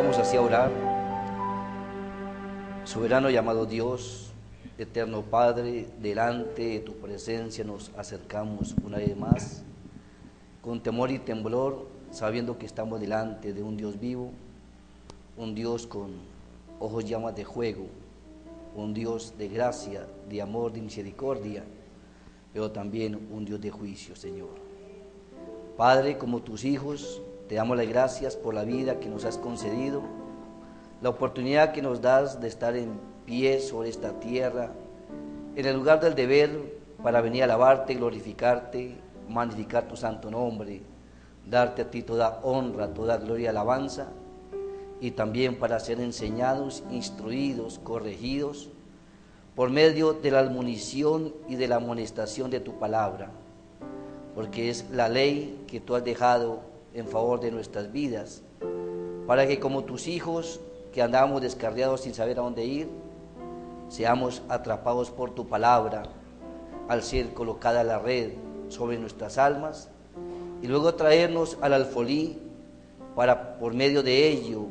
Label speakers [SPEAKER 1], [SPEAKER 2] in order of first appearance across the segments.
[SPEAKER 1] Vamos así a orar. Soberano y amado Dios, eterno Padre, delante de tu presencia nos acercamos una vez más, con temor y temblor, sabiendo que estamos delante de un Dios vivo, un Dios con ojos llamas de fuego, un Dios de gracia, de amor, de misericordia, pero también un Dios de juicio, Señor. Padre, como tus hijos, te damos las gracias por la vida que nos has concedido, la oportunidad que nos das de estar en pie sobre esta tierra, en el lugar del deber, para venir a alabarte, glorificarte, magnificar tu santo nombre, darte a ti toda honra, toda gloria y alabanza, y también para ser enseñados, instruidos, corregidos, por medio de la admonición y de la amonestación de tu palabra, porque es la ley que tú has dejado en favor de nuestras vidas, para que como tus hijos que andamos descarriados sin saber a dónde ir, seamos atrapados por tu palabra al ser colocada la red sobre nuestras almas y luego traernos al alfolí para por medio de ello,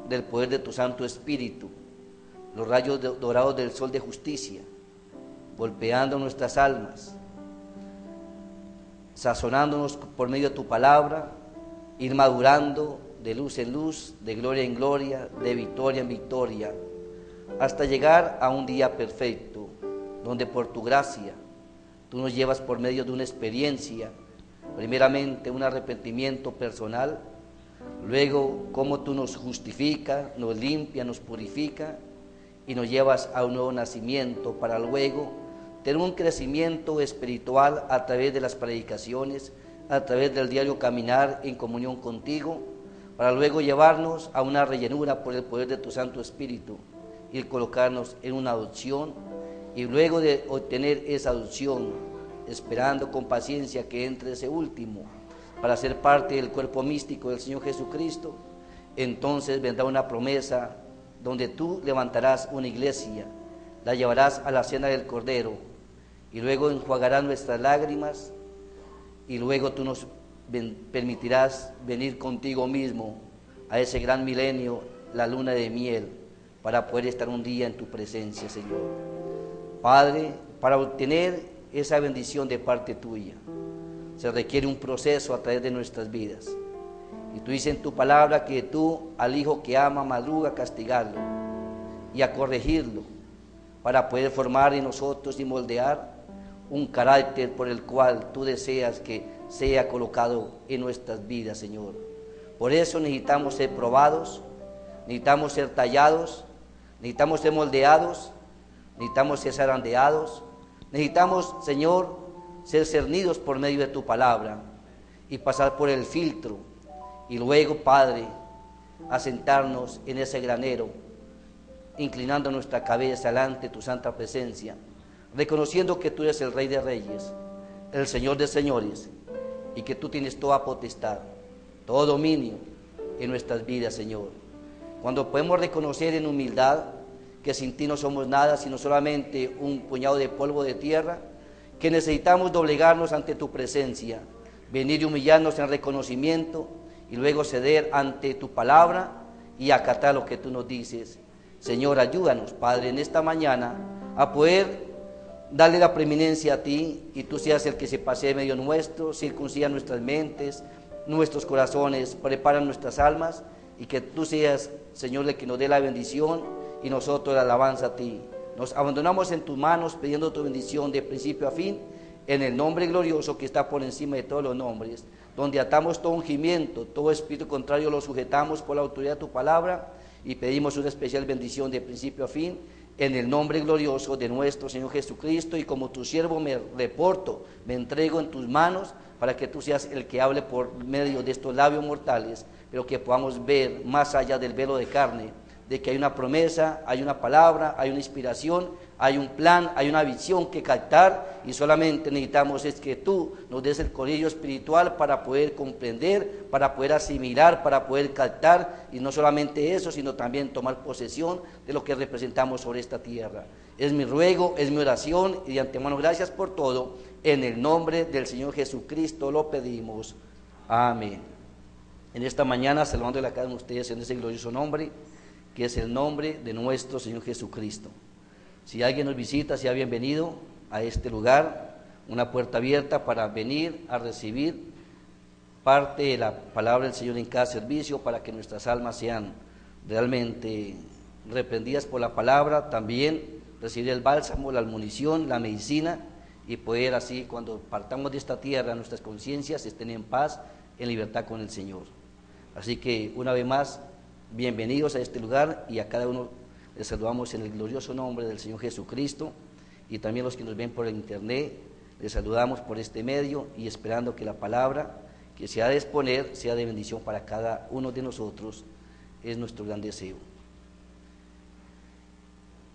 [SPEAKER 1] del poder de tu Santo Espíritu, los rayos dorados del sol de justicia, golpeando nuestras almas, sazonándonos por medio de tu palabra, ir madurando de luz en luz, de gloria en gloria, de victoria en victoria, hasta llegar a un día perfecto, donde por tu gracia tú nos llevas por medio de una experiencia, primeramente un arrepentimiento personal, luego cómo tú nos justifica, nos limpia, nos purifica y nos llevas a un nuevo nacimiento para luego tener un crecimiento espiritual a través de las predicaciones, a través del diario caminar en comunión contigo, para luego llevarnos a una rellenura por el poder de tu Santo Espíritu y colocarnos en una adopción, y luego de obtener esa adopción, esperando con paciencia que entre ese último, para ser parte del cuerpo místico del Señor Jesucristo, entonces vendrá una promesa donde tú levantarás una iglesia, la llevarás a la cena del Cordero, y luego enjuagarás nuestras lágrimas, y luego tú nos permitirás venir contigo mismo a ese gran milenio, la luna de miel, para poder estar un día en tu presencia, Señor. Padre, para obtener esa bendición de parte tuya, se requiere un proceso a través de nuestras vidas. Y tú dices en tu palabra que tú al hijo que ama madruga a castigarlo y a corregirlo, para poder formar en nosotros y moldear un carácter por el cual tú deseas que sea colocado en nuestras vidas, Señor. Por eso necesitamos ser probados, necesitamos ser tallados, necesitamos ser moldeados, necesitamos ser zarandeados, necesitamos, Señor, ser cernidos por medio de tu palabra y pasar por el filtro, y luego, Padre, asentarnos en ese granero, inclinando nuestra cabeza delante de tu santa presencia, reconociendo que tú eres el Rey de Reyes, el Señor de Señores, y que tú tienes toda potestad, todo dominio en nuestras vidas, Señor. Cuando podemos reconocer en humildad que sin ti no somos nada, sino solamente un puñado de polvo de tierra, que necesitamos doblegarnos ante tu presencia, venir y humillarnos en reconocimiento, y luego ceder ante tu palabra y acatar lo que tú nos dices. Señor, ayúdanos, Padre, en esta mañana a poder darle la preeminencia a ti, y tú seas el que se pasee en medio nuestro, circuncida nuestras mentes, nuestros corazones, prepara nuestras almas, y que tú seas, Señor, el que nos dé la bendición y nosotros la alabanza a ti. Nos abandonamos en tus manos pidiendo tu bendición de principio a fin, en el nombre glorioso que está por encima de todos los nombres, donde atamos todo ungimiento, todo espíritu contrario lo sujetamos por la autoridad de tu palabra, y pedimos una especial bendición de principio a fin, en el nombre glorioso de nuestro Señor Jesucristo. Y como tu siervo me reporto, me entrego en tus manos, para que tú seas el que hable por medio de estos labios mortales, pero que podamos ver más allá del velo de carne, de que hay una promesa, hay una palabra, hay una inspiración, hay un plan, hay una visión que captar, y solamente necesitamos es que tú nos des el corillo espiritual para poder comprender, para poder asimilar, para poder captar, y no solamente eso, sino también tomar posesión de lo que representamos sobre esta tierra. Es mi ruego, es mi oración, y de antemano gracias por todo. En el nombre del Señor Jesucristo lo pedimos. Amén. en esta mañana saludando a cada uno de ustedes en ese glorioso nombre, que es el nombre de nuestro Señor Jesucristo. Si alguien nos visita, sea bienvenido a este lugar, una puerta abierta para venir a recibir parte de la palabra del Señor en cada servicio, para que nuestras almas sean realmente reprendidas por la palabra, también recibir el bálsamo, la admonición, la medicina, y poder así, cuando partamos de esta tierra, nuestras conciencias estén en paz, en libertad con el Señor. Así que una vez más, bienvenidos a este lugar, y a cada uno les saludamos en el glorioso nombre del Señor Jesucristo, y también los que nos ven por el internet, les saludamos por este medio, y esperando que la palabra que se ha de exponer sea de bendición para cada uno de nosotros, es nuestro gran deseo.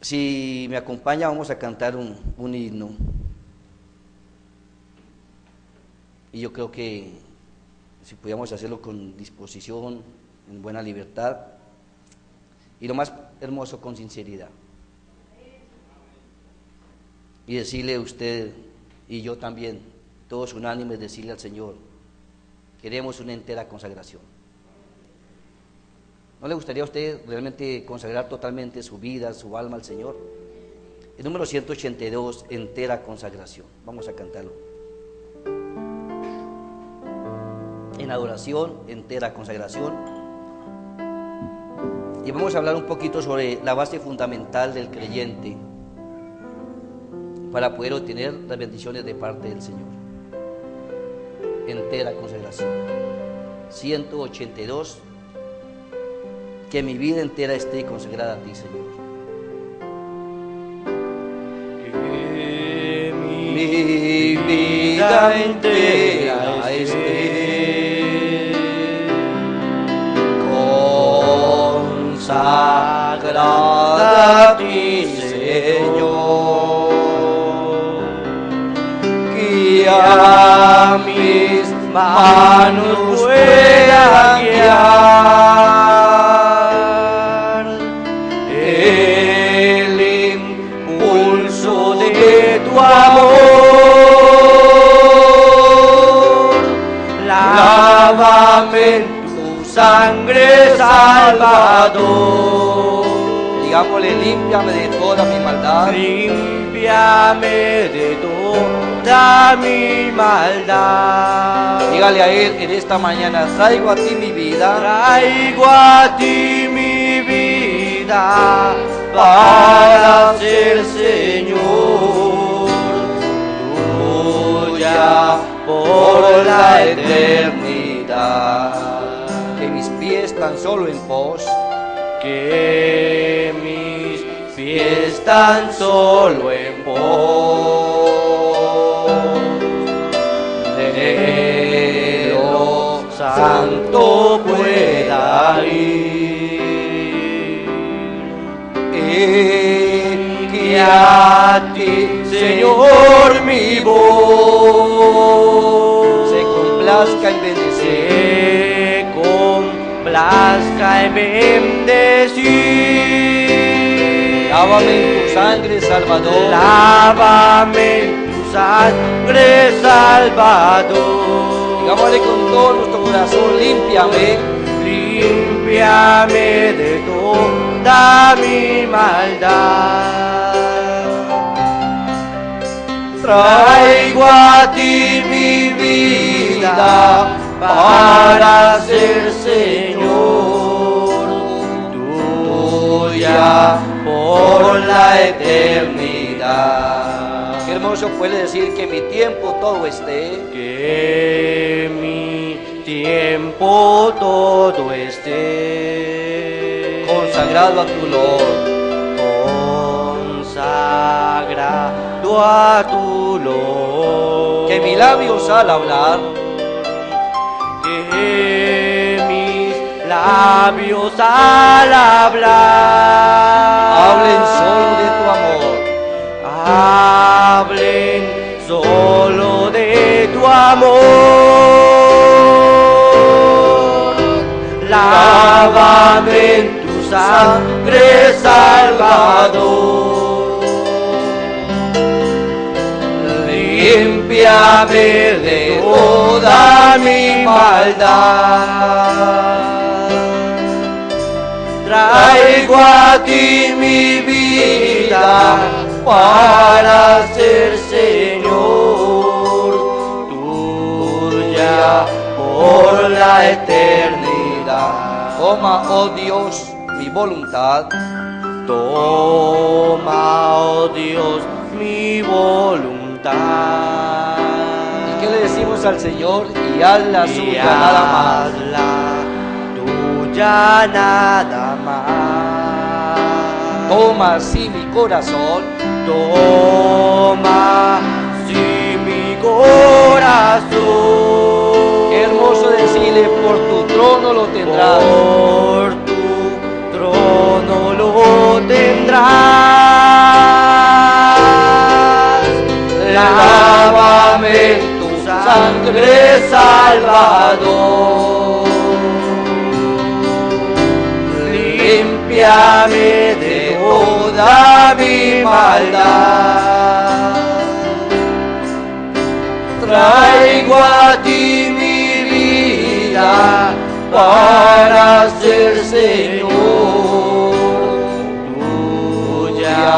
[SPEAKER 1] Si me acompaña, vamos a cantar un himno, y yo creo que si pudiéramos hacerlo con disposición, en buena libertad, y lo más hermoso, con sinceridad, y decirle a usted y yo también, todos unánimes, decirle al Señor: queremos una entera consagración. ¿No le gustaría a usted realmente consagrar totalmente su vida, su alma al Señor? El número 182, entera consagración. Vamos a cantarlo. En adoración, entera consagración. Y vamos a hablar un poquito sobre la base fundamental del creyente para poder obtener las bendiciones de parte del Señor. Entera consagración. 182. Que mi vida entera esté consagrada a ti, Señor.
[SPEAKER 2] Que mi vida entera esté consagrada a ti, Señor. Que a mis manos puedan guiar el impulso de tu amor. Lávame en tu sangre, Salvador.
[SPEAKER 1] Digámosle: límpiame de toda mi maldad.
[SPEAKER 2] Límpiame de toda mi maldad.
[SPEAKER 1] Dígale a Él en esta mañana: traigo a ti mi vida.
[SPEAKER 2] Traigo a ti mi vida para ser, Señor, tuya por la eternidad.
[SPEAKER 1] Que mis pies tan solo en pos,
[SPEAKER 2] que mis pies tan solo en pos de lo santo pueda ir. Que a ti, Señor, mi voz
[SPEAKER 1] se complazca en bendecir.
[SPEAKER 2] se complazca en bendecir.
[SPEAKER 1] Lávame en tu sangre, Salvador.
[SPEAKER 2] Lávame en tu sangre, Salvador.
[SPEAKER 1] Digámosle con todo nuestro corazón: límpiame.
[SPEAKER 2] Límpiame de toda mi maldad. Traigo a ti mi vida para ser, Señor, tuya por la eternidad.
[SPEAKER 1] Qué hermoso puede decir: que mi tiempo todo esté
[SPEAKER 2] Que mi tiempo todo esté
[SPEAKER 1] consagrado a tu Lord.
[SPEAKER 2] Consagrado a tu Lord.
[SPEAKER 1] Que mis labios al hablar
[SPEAKER 2] Que mis labios al hablar
[SPEAKER 1] hablen solo de tu amor.
[SPEAKER 2] Hablen solo de tu amor. Lávame en tu sangre, Salvador. límpiame de toda mi maldad. Traigo a ti mi vida para ser Señor tuya por la eternidad.
[SPEAKER 1] Toma, oh Dios, mi voluntad.
[SPEAKER 2] Toma, oh Dios, mi voluntad.
[SPEAKER 1] ¿Y qué le decimos al Señor? Y haz la suya, nada más.
[SPEAKER 2] Tuya nada más.
[SPEAKER 1] Toma así mi corazón.
[SPEAKER 2] Toma así mi corazón.
[SPEAKER 1] Qué hermoso decirle, por tu trono lo tendrás.
[SPEAKER 2] Por tu trono lo tendrás. Lávame en tu sangre, Salvador. Límpiame de toda mi maldad. Traigo a ti mi vida para ser Señor tuya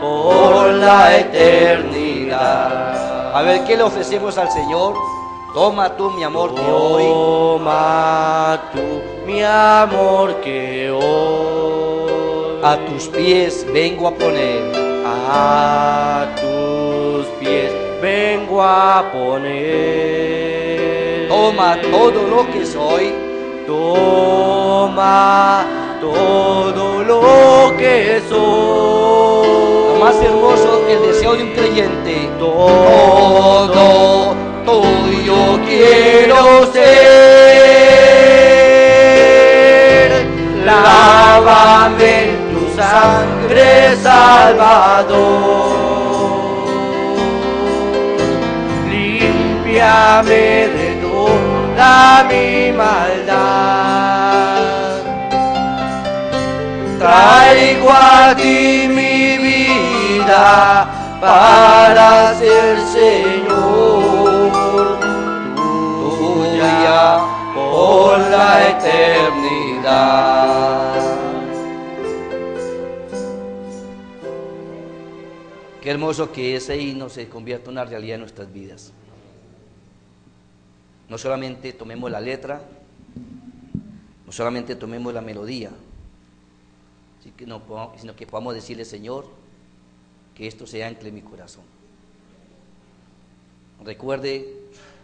[SPEAKER 2] por la eternidad.
[SPEAKER 1] A ver, ¿qué le ofrecemos al Señor? Toma tú mi amor que hoy.
[SPEAKER 2] Toma tú mi amor que hoy
[SPEAKER 1] A tus pies vengo a poner.
[SPEAKER 2] A tus pies vengo a poner.
[SPEAKER 1] Toma todo lo que soy.
[SPEAKER 2] Toma todo lo que soy.
[SPEAKER 1] Lo más hermoso, el deseo de un creyente.
[SPEAKER 2] Todo tuyo quiero ser. Lávame en tu sangre, Salvador. Límpiame de toda mi maldad. Traigo a ti mi vida para ser Señor tuya por la eternidad.
[SPEAKER 1] Qué hermoso que ese himno se convierta en una realidad en nuestras vidas. No solamente tomemos la letra, no solamente tomemos la melodía, sino que podamos decirle, Señor, que esto se ancle en mi corazón. Recuerde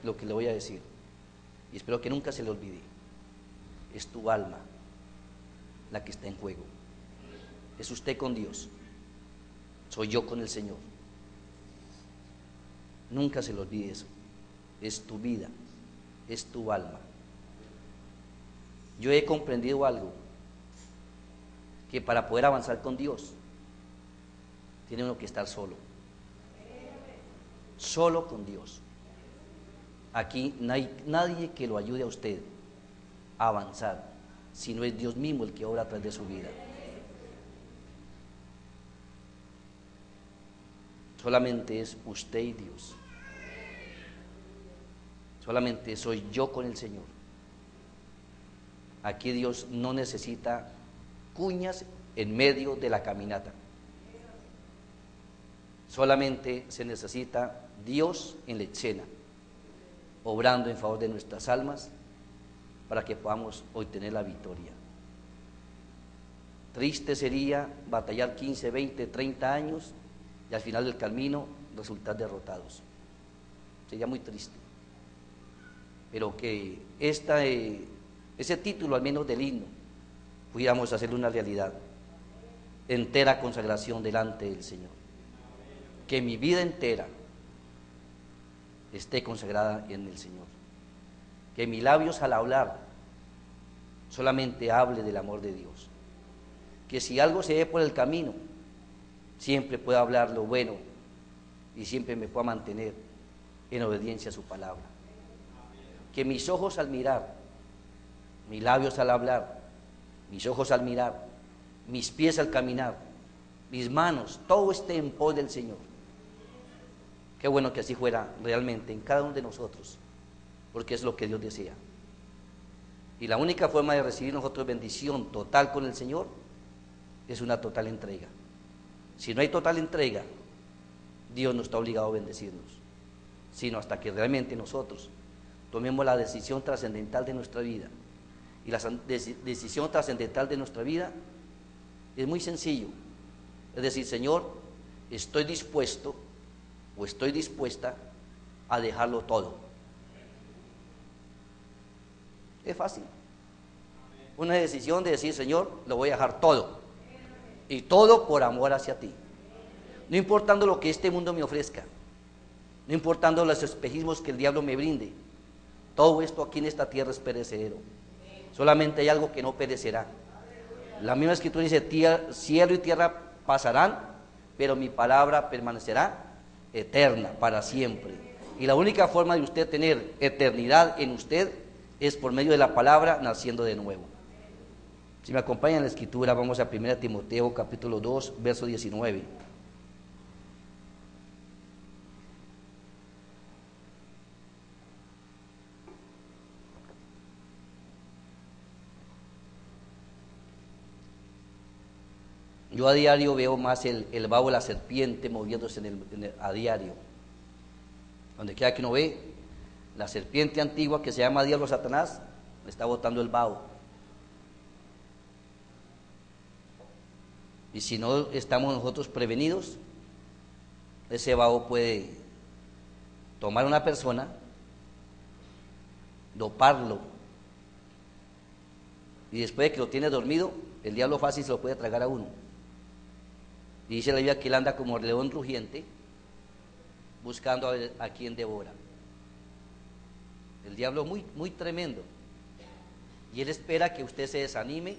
[SPEAKER 1] lo que le voy a decir y espero que nunca se le olvide. Es tu alma la que está en juego. Es usted con Dios, soy yo con el Señor. Nunca se le olvide eso. Es tu vida, es tu alma. Yo he comprendido algo, que para poder avanzar con Dios tiene uno que estar solo, solo con Dios. Aquí no hay nadie que lo ayude a usted a avanzar, sino es Dios mismo el que obra a través de su vida. Solamente es usted y Dios. Solamente soy yo con el Señor. Aquí Dios no necesita cuñas en medio de la caminata. Solamente se necesita Dios en la escena, obrando en favor de nuestras almas para que podamos obtener la victoria. Triste sería batallar 15, 20, 30 años y al final del camino resultar derrotados. Sería muy triste. Pero que ese título, al menos del himno, pudiéramos hacerle una realidad. Entera consagración delante del Señor. Que mi vida entera esté consagrada en el Señor. Que mis labios al hablar solamente hable del amor de Dios. Que si algo se ve por el camino, siempre pueda hablar lo bueno y siempre me pueda mantener en obediencia a su palabra. Que mis ojos al mirar, mis labios al hablar, mis ojos al mirar, mis pies al caminar, mis manos, todo esté en pos del Señor. Qué bueno que así fuera realmente en cada uno de nosotros, porque es lo que Dios desea. Y la única forma de recibir nosotros bendición total con el Señor es una total entrega. Si no hay total entrega, Dios no está obligado a bendecirnos, sino hasta que realmente nosotros tomemos la decisión trascendental de nuestra vida. Y la decisión trascendental de nuestra vida es muy sencillo. Es decir, Señor, estoy dispuesto o estoy dispuesta a dejarlo todo. Es fácil. Una decisión de decir, Señor, lo voy a dejar todo. Y todo por amor hacia ti. No importando lo que este mundo me ofrezca, no importando los espejismos que el diablo me brinde, todo esto aquí en esta tierra es perecedero. Solamente hay algo que no perecerá. La misma escritura dice, cielo y tierra pasarán, pero mi palabra permanecerá eterna, para siempre. Y la única forma de usted tener eternidad en usted es por medio de la palabra, naciendo de nuevo. Si me acompañan en la escritura, vamos a 1 Timoteo capítulo 2, verso 19. Yo a diario veo más el vaho de la serpiente moviéndose a diario. Donde quiera que uno ve, la serpiente antigua que se llama diablo Satanás, está botando el vaho. Y si no estamos nosotros prevenidos, ese vaho puede tomar a una persona, doparlo, y después de que lo tiene dormido, el diablo fácil se lo puede tragar a uno. Y dice la Biblia que él anda como león rugiente, buscando a quien devora. El diablo es muy tremendo. Y él espera que usted se desanime,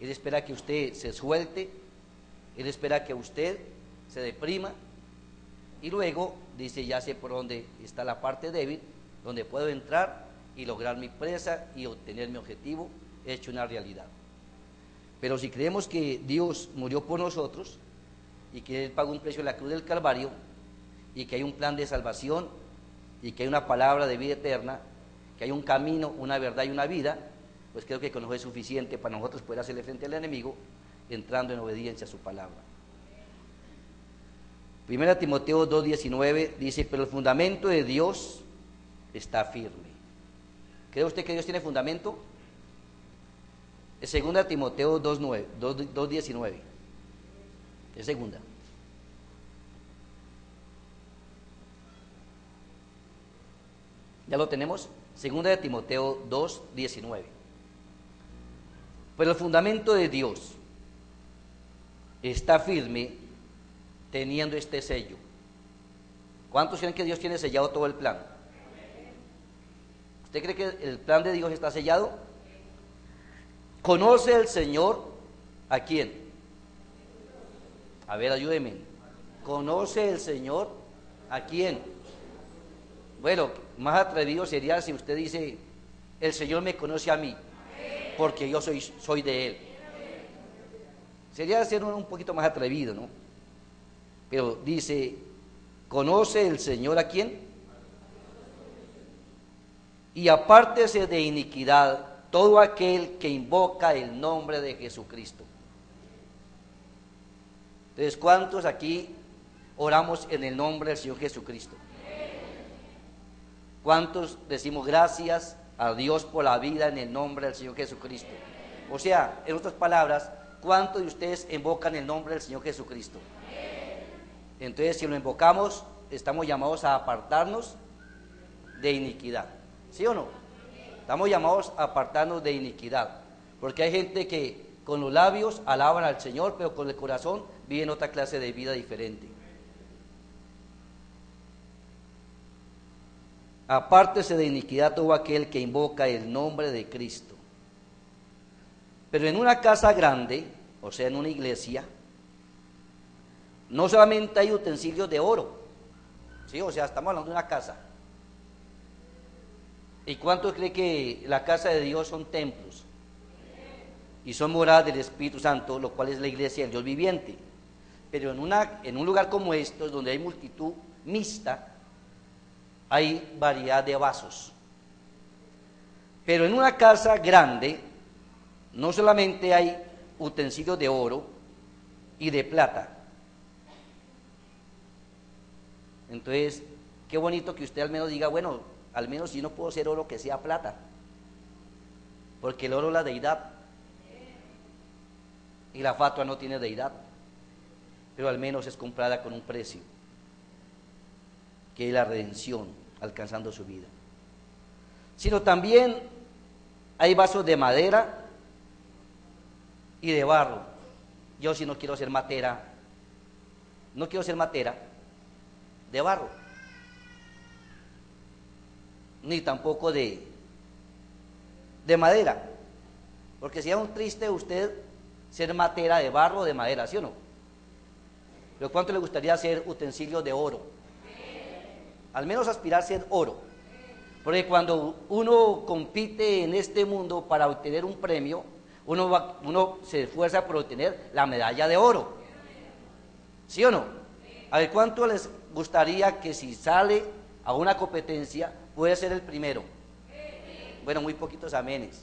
[SPEAKER 1] él espera que usted se suelte, él espera que usted se deprima. Y luego dice, ya sé por dónde está la parte débil, donde puedo entrar y lograr mi presa y obtener mi objetivo hecho una realidad. Pero si creemos que Dios murió por nosotros y que Él pagó un precio en la cruz del Calvario y que hay un plan de salvación y que hay una palabra de vida eterna, que hay un camino, una verdad y una vida, pues creo que con eso es suficiente para nosotros poder hacerle frente al enemigo entrando en obediencia a su palabra. 1 Timoteo 2:19 dice, pero el fundamento de Dios está firme. ¿Cree usted que Dios tiene fundamento? Es 2 Timoteo 2:19. Es segunda. ¿Ya lo tenemos? 2 Timoteo 2:19. Pero el fundamento de Dios está firme teniendo este sello. ¿Cuántos creen que Dios tiene sellado todo el plan? ¿Usted cree que el plan de Dios está sellado? ¿Conoce el Señor a quién? A ver, ayúdeme. ¿Conoce el Señor a quién? Bueno, más atrevido sería si usted dice, el Señor me conoce a mí, porque yo soy de Él. Sería ser un poquito más atrevido, ¿no? Pero dice, ¿conoce el Señor a quién? Y apártese de iniquidad todo aquel que invoca el nombre de Jesucristo. Entonces, ¿cuántos aquí oramos en el nombre del Señor Jesucristo? ¿Cuántos decimos gracias a Dios por la vida en el nombre del Señor Jesucristo? O sea, en otras palabras, ¿cuántos de ustedes invocan el nombre del Señor Jesucristo? Entonces, si lo invocamos, estamos llamados a apartarnos de iniquidad. ¿Sí o no? Estamos llamados a apartarnos de iniquidad. Porque hay gente que con los labios alaban al Señor, pero con el corazón viven otra clase de vida diferente. Apártese de iniquidad todo aquel que invoca el nombre de Cristo. Pero en una casa grande, o sea, en una iglesia, no solamente hay utensilios de oro, ¿sí? O sea, estamos hablando de una casa. ¿Y cuántos creen que la casa de Dios son templos? Y son moradas del Espíritu Santo, lo cual es la iglesia del Dios viviente. Pero en un lugar como estos, donde hay multitud, mixta, hay variedad de vasos. Pero en una casa grande, no solamente hay utensilios de oro y de plata. Entonces, qué bonito que usted al menos diga, bueno, al menos si no puedo ser oro, que sea plata. Porque el oro es la deidad. Y la fatua no tiene deidad. Pero al menos es comprada con un precio, que es la redención, alcanzando su vida. Sino también hay vasos de madera y de barro. Yo sí no quiero ser matera, no quiero ser matera de barro, ni tampoco de madera, porque sería un triste usted ser matera de barro o de madera, ¿sí o no? Pero ¿cuánto le gustaría ser utensilio de oro? Al menos aspirar a ser oro. Porque cuando uno compite en este mundo para obtener un premio, uno se esfuerza por obtener la medalla de oro. ¿Sí o no? A ver, ¿cuánto les gustaría que si sale a una competencia puede ser el primero? Bueno, muy poquitos amenes.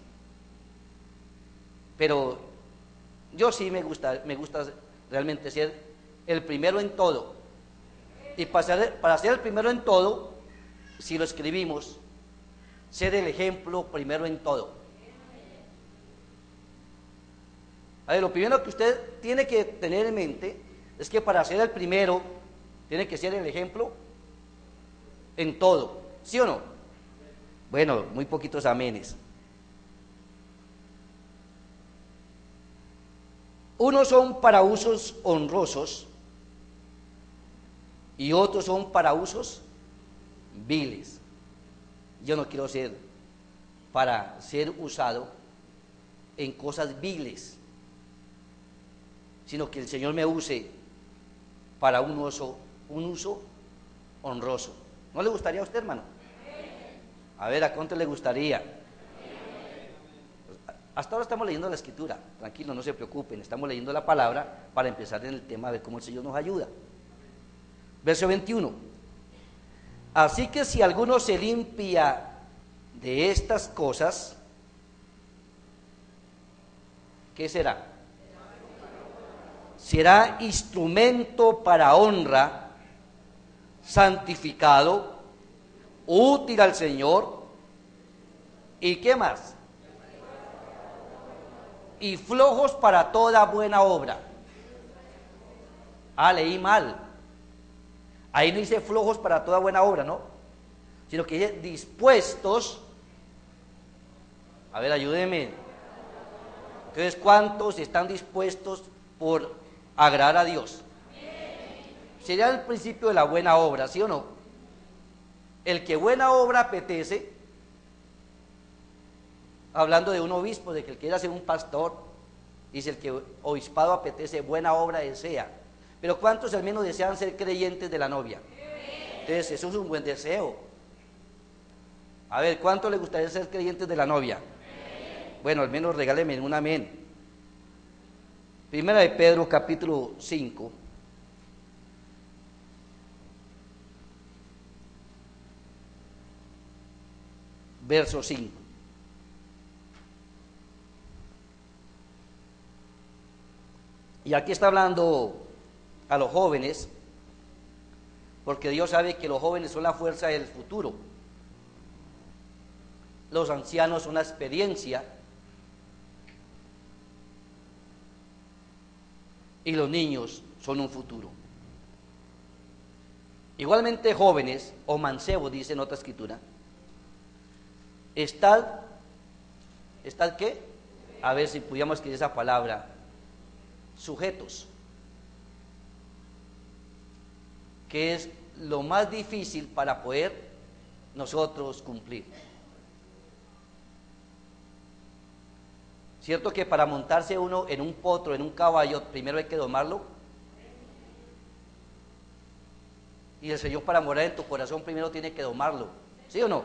[SPEAKER 1] Pero yo sí me gusta realmente ser el primero en todo. Y para ser el primero en todo, si lo escribimos, ser el ejemplo primero en todo. A ver, lo primero que usted tiene que tener en mente es que para ser el primero, tiene que ser el ejemplo en todo, ¿sí o no? Bueno, muy poquitos amenes. Unos son para usos honrosos y otros son para usos viles. Yo no quiero ser para ser usado en cosas viles, sino que el Señor me use para un uso honroso. ¿No le gustaría a usted, hermano? A ver, ¿a cuánto le gustaría? Hasta ahora estamos leyendo la Escritura, tranquilo, no se preocupen, estamos leyendo la palabra para empezar en el tema de cómo el Señor nos ayuda. Verso 21. Así que si alguno se limpia de estas cosas, ¿qué será? Será instrumento para honra, santificado, útil al Señor, ¿y qué más? Y flojos para toda buena obra. Ah, leí mal. Ahí no dice flojos para toda buena obra, ¿no? Sino que dice dispuestos. A ver, ayúdeme. Entonces, ¿cuántos están dispuestos por agradar a Dios? Sería el principio de la buena obra, ¿sí o no? El que buena obra apetece, hablando de un obispo, de que el que quiera ser un pastor, dice el que obispado apetece, buena obra desea. Pero ¿cuántos al menos desean ser creyentes de la novia? Entonces, eso es un buen deseo. A ver, ¿cuánto le gustaría ser creyentes de la novia? Bueno, al menos regáleme un amén. Primera de Pedro, capítulo 5. Verso 5. Y aquí está hablando a los jóvenes, porque Dios sabe que los jóvenes son la fuerza del futuro. Los ancianos son la experiencia y los niños son un futuro. Igualmente jóvenes o mancebos, dice en otra escritura, ¿estad qué? A ver si pudiéramos escribir esa palabra, sujetos, que es lo más difícil para poder nosotros cumplir. ¿Cierto que para montarse uno en un potro, en un caballo, primero hay que domarlo? Y el Señor para morar en tu corazón primero tiene que domarlo, ¿sí o no?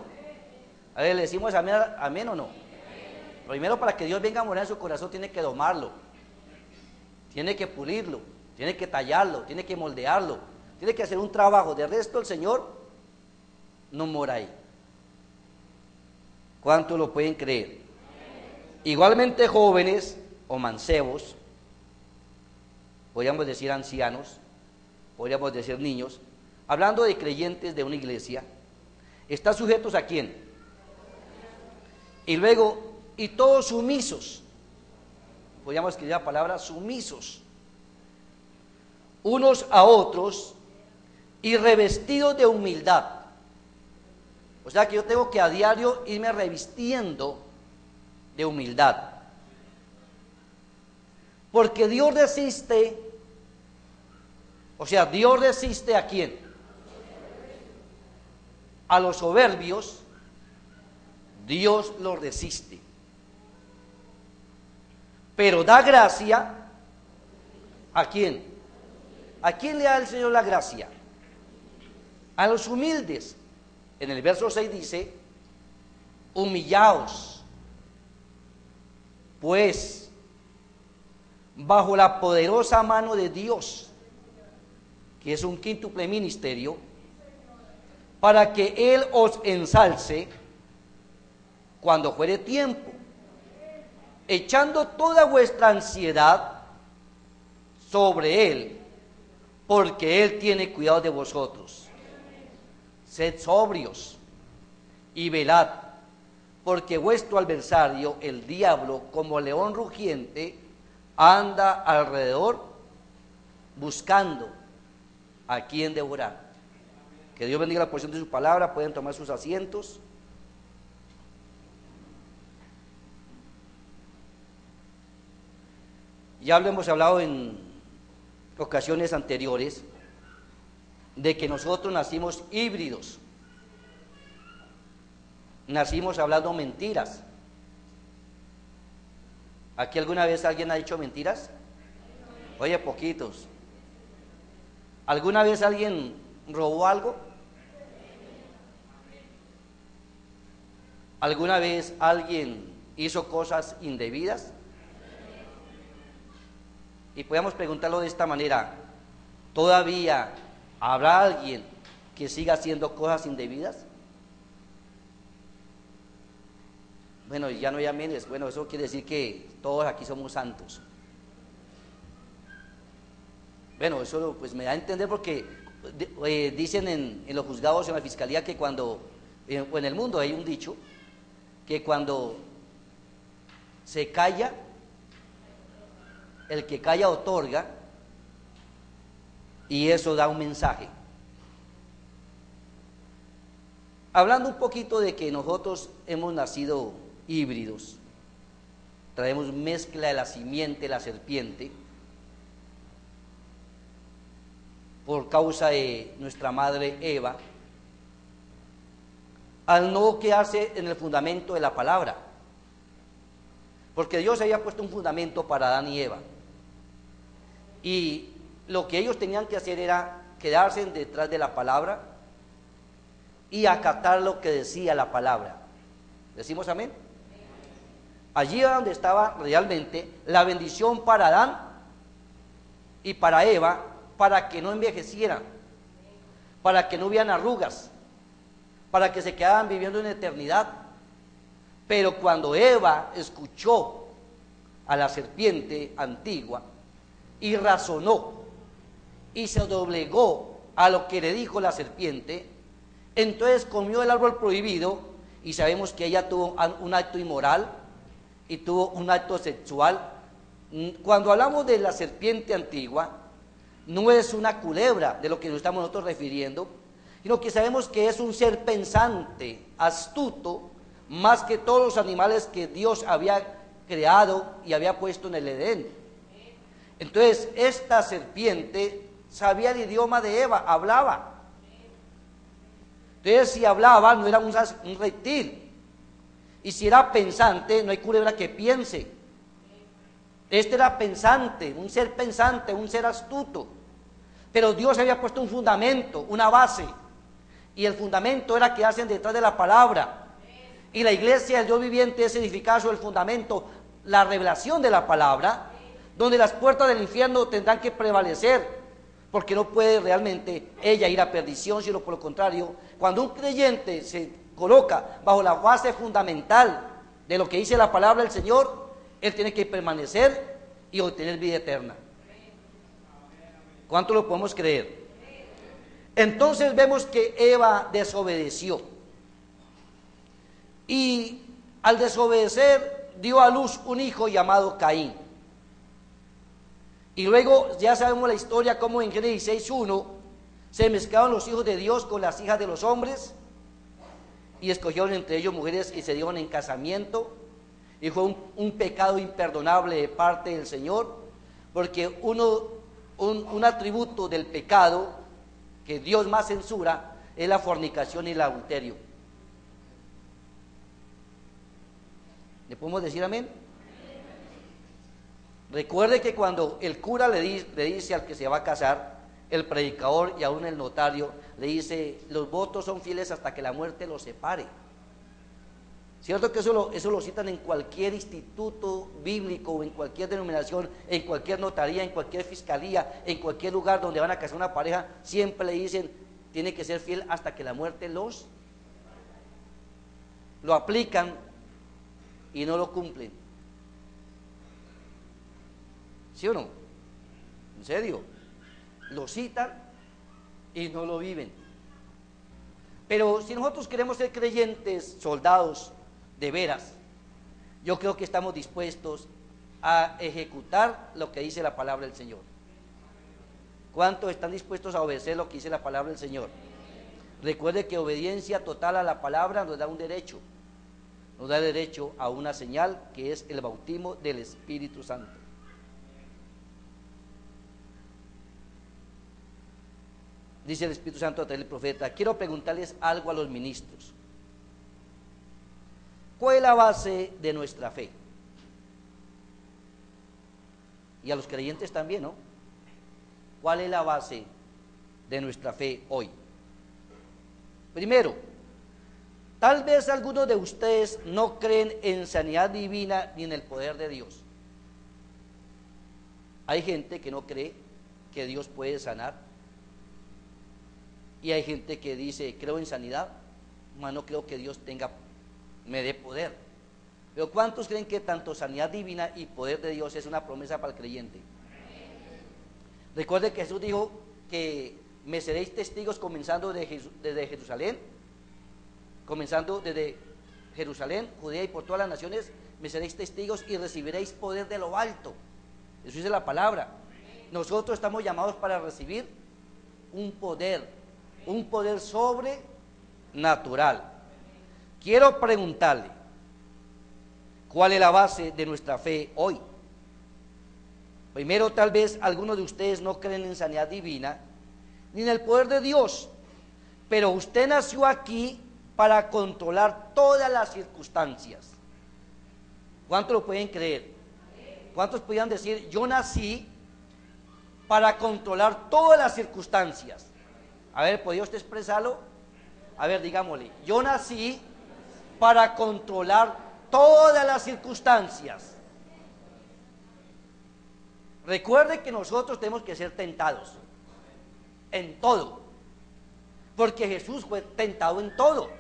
[SPEAKER 1] A ver, ¿le decimos amén o no? Primero, para que Dios venga a morar en su corazón tiene que domarlo, tiene que pulirlo, tiene que tallarlo, tiene que moldearlo, tiene que hacer un trabajo, de resto el Señor no mora ahí. ¿Cuántos lo pueden creer? Igualmente jóvenes o mancebos, podríamos decir ancianos, podríamos decir niños, hablando de creyentes de una iglesia, ¿están sujetos a quién? Y luego, y todos sumisos, podríamos escribir la palabra sumisos, unos a otros y revestidos de humildad. O sea que yo tengo que a diario irme revistiendo de humildad. Porque Dios resiste, o sea, Dios resiste ¿a quién? A los soberbios, Dios los resiste. Pero da gracia, ¿a quién? ¿A quién le da el Señor la gracia? A los humildes. En el verso 6 dice, humillaos, pues, bajo la poderosa mano de Dios, que es un quíntuple ministerio, para que Él os ensalce cuando fuere tiempo, echando toda vuestra ansiedad sobre Él, porque Él tiene cuidado de vosotros. Sed sobrios y velad, porque vuestro adversario, el diablo, como león rugiente, anda alrededor buscando a quien devorar. Que Dios bendiga la porción de su palabra. Pueden tomar sus asientos. Ya lo hemos hablado en ocasiones anteriores de que nosotros nacimos híbridos, nacimos hablando mentiras. ¿Aquí alguna vez alguien ha dicho mentiras? Oye, poquitos. ¿Alguna vez alguien robó algo? ¿Alguna vez alguien hizo cosas indebidas? Y podemos preguntarlo de esta manera: ¿todavía habrá alguien que siga haciendo cosas indebidas? Bueno, ya no hay aménes. Bueno, eso quiere decir que todos aquí somos santos. Bueno, eso pues me da a entender porque dicen en los juzgados, en la fiscalía, que cuando, o en el mundo hay un dicho, que cuando se calla, el que calla otorga, y eso da un mensaje. Hablando un poquito de que nosotros hemos nacido híbridos, traemos mezcla de la simiente de la serpiente, por causa de nuestra madre Eva, al no quedarse en el fundamento de la palabra, porque Dios había puesto un fundamento para Adán y Eva, y lo que ellos tenían que hacer era quedarse detrás de la palabra y acatar lo que decía la palabra. ¿Decimos amén? Allí era donde estaba realmente la bendición para Adán y para Eva, para que no envejecieran, para que no hubieran arrugas, para que se quedaran viviendo en eternidad. Pero cuando Eva escuchó a la serpiente antigua y razonó y se doblegó a lo que le dijo la serpiente, entonces comió el árbol prohibido, y sabemos que ella tuvo un acto inmoral y tuvo un acto sexual. Cuando hablamos de la serpiente antigua, no es una culebra de lo que nos estamos nosotros refiriendo, sino que sabemos que es un ser pensante, astuto, más que todos los animales que Dios había creado y había puesto en el Edén. Entonces, esta serpiente sabía el idioma de Eva, hablaba. Entonces, si hablaba, no era un reptil. Y si era pensante, no hay culebra que piense. Este era pensante, un ser astuto. Pero Dios había puesto un fundamento, una base. Y el fundamento era quedarse detrás de la palabra. Y la iglesia del Dios viviente es edificada sobre el fundamento, la revelación de la palabra, donde las puertas del infierno tendrán que prevalecer. porque no puede realmente ella ir a perdición, sino por lo contrario, cuando un creyente se coloca bajo la base fundamental de lo que dice la palabra del Señor, él tiene que permanecer y obtener vida eterna. ¿Cuánto lo podemos creer? Entonces vemos que Eva desobedeció, y al desobedecer dio a luz un hijo llamado Caín. Y luego ya sabemos la historia, como en Génesis 6:1 se mezclaron los hijos de Dios con las hijas de los hombres, y escogieron entre ellos mujeres y se dieron en casamiento, y fue un pecado imperdonable de parte del Señor, porque un atributo del pecado que Dios más censura es la fornicación y el adulterio. ¿Le podemos decir amén? Recuerde que cuando el cura le dice al que se va a casar, el predicador y aún el notario le dice: los votos son fieles hasta que la muerte los separe. ¿Cierto que eso lo citan en cualquier instituto bíblico, o en cualquier denominación, en cualquier notaría, en cualquier fiscalía, en cualquier lugar donde van a casar una pareja? Siempre le dicen: tiene que ser fiel hasta que la muerte lo aplican y no lo cumplen. ¿Sí o no? ¿En serio? Lo citan y no lo viven. Pero si nosotros queremos ser creyentes, soldados de veras, yo creo que estamos dispuestos a ejecutar lo que dice la palabra del Señor. ¿Cuántos están dispuestos a obedecer lo que dice la palabra del Señor? Recuerde que obediencia total a la palabra nos da un derecho. Nos da derecho a una señal, que es el bautismo del Espíritu Santo. Dice el Espíritu Santo a través del profeta: quiero preguntarles algo a los ministros. ¿Cuál es la base de nuestra fe? Y a los creyentes también, ¿no? ¿Cuál es la base de nuestra fe hoy? Primero, tal vez algunos de ustedes no creen en sanidad divina ni en el poder de Dios. Hay gente que no cree que Dios puede sanar, y hay gente que dice: creo en sanidad, mas no creo que Dios me dé poder. Pero ¿cuántos creen que tanto sanidad divina y poder de Dios es una promesa para el creyente? Recuerde que Jesús dijo que me seréis testigos comenzando desde Jerusalén, Judea y por todas las naciones, me seréis testigos y recibiréis poder de lo alto. Eso dice la palabra. Nosotros estamos llamados para recibir un poder sobrenatural. Quiero preguntarle: ¿cuál es la base de nuestra fe hoy? Primero, tal vez algunos de ustedes no creen en sanidad divina ni en el poder de Dios, pero usted nació aquí para controlar todas las circunstancias. ¿Cuántos lo pueden creer? ¿Cuántos podrían decir: yo nací para controlar todas las circunstancias? A ver, ¿podría usted expresarlo? A ver, digámosle: yo nací para controlar todas las circunstancias. Recuerde que nosotros tenemos que ser tentados en todo, porque Jesús fue tentado en todo,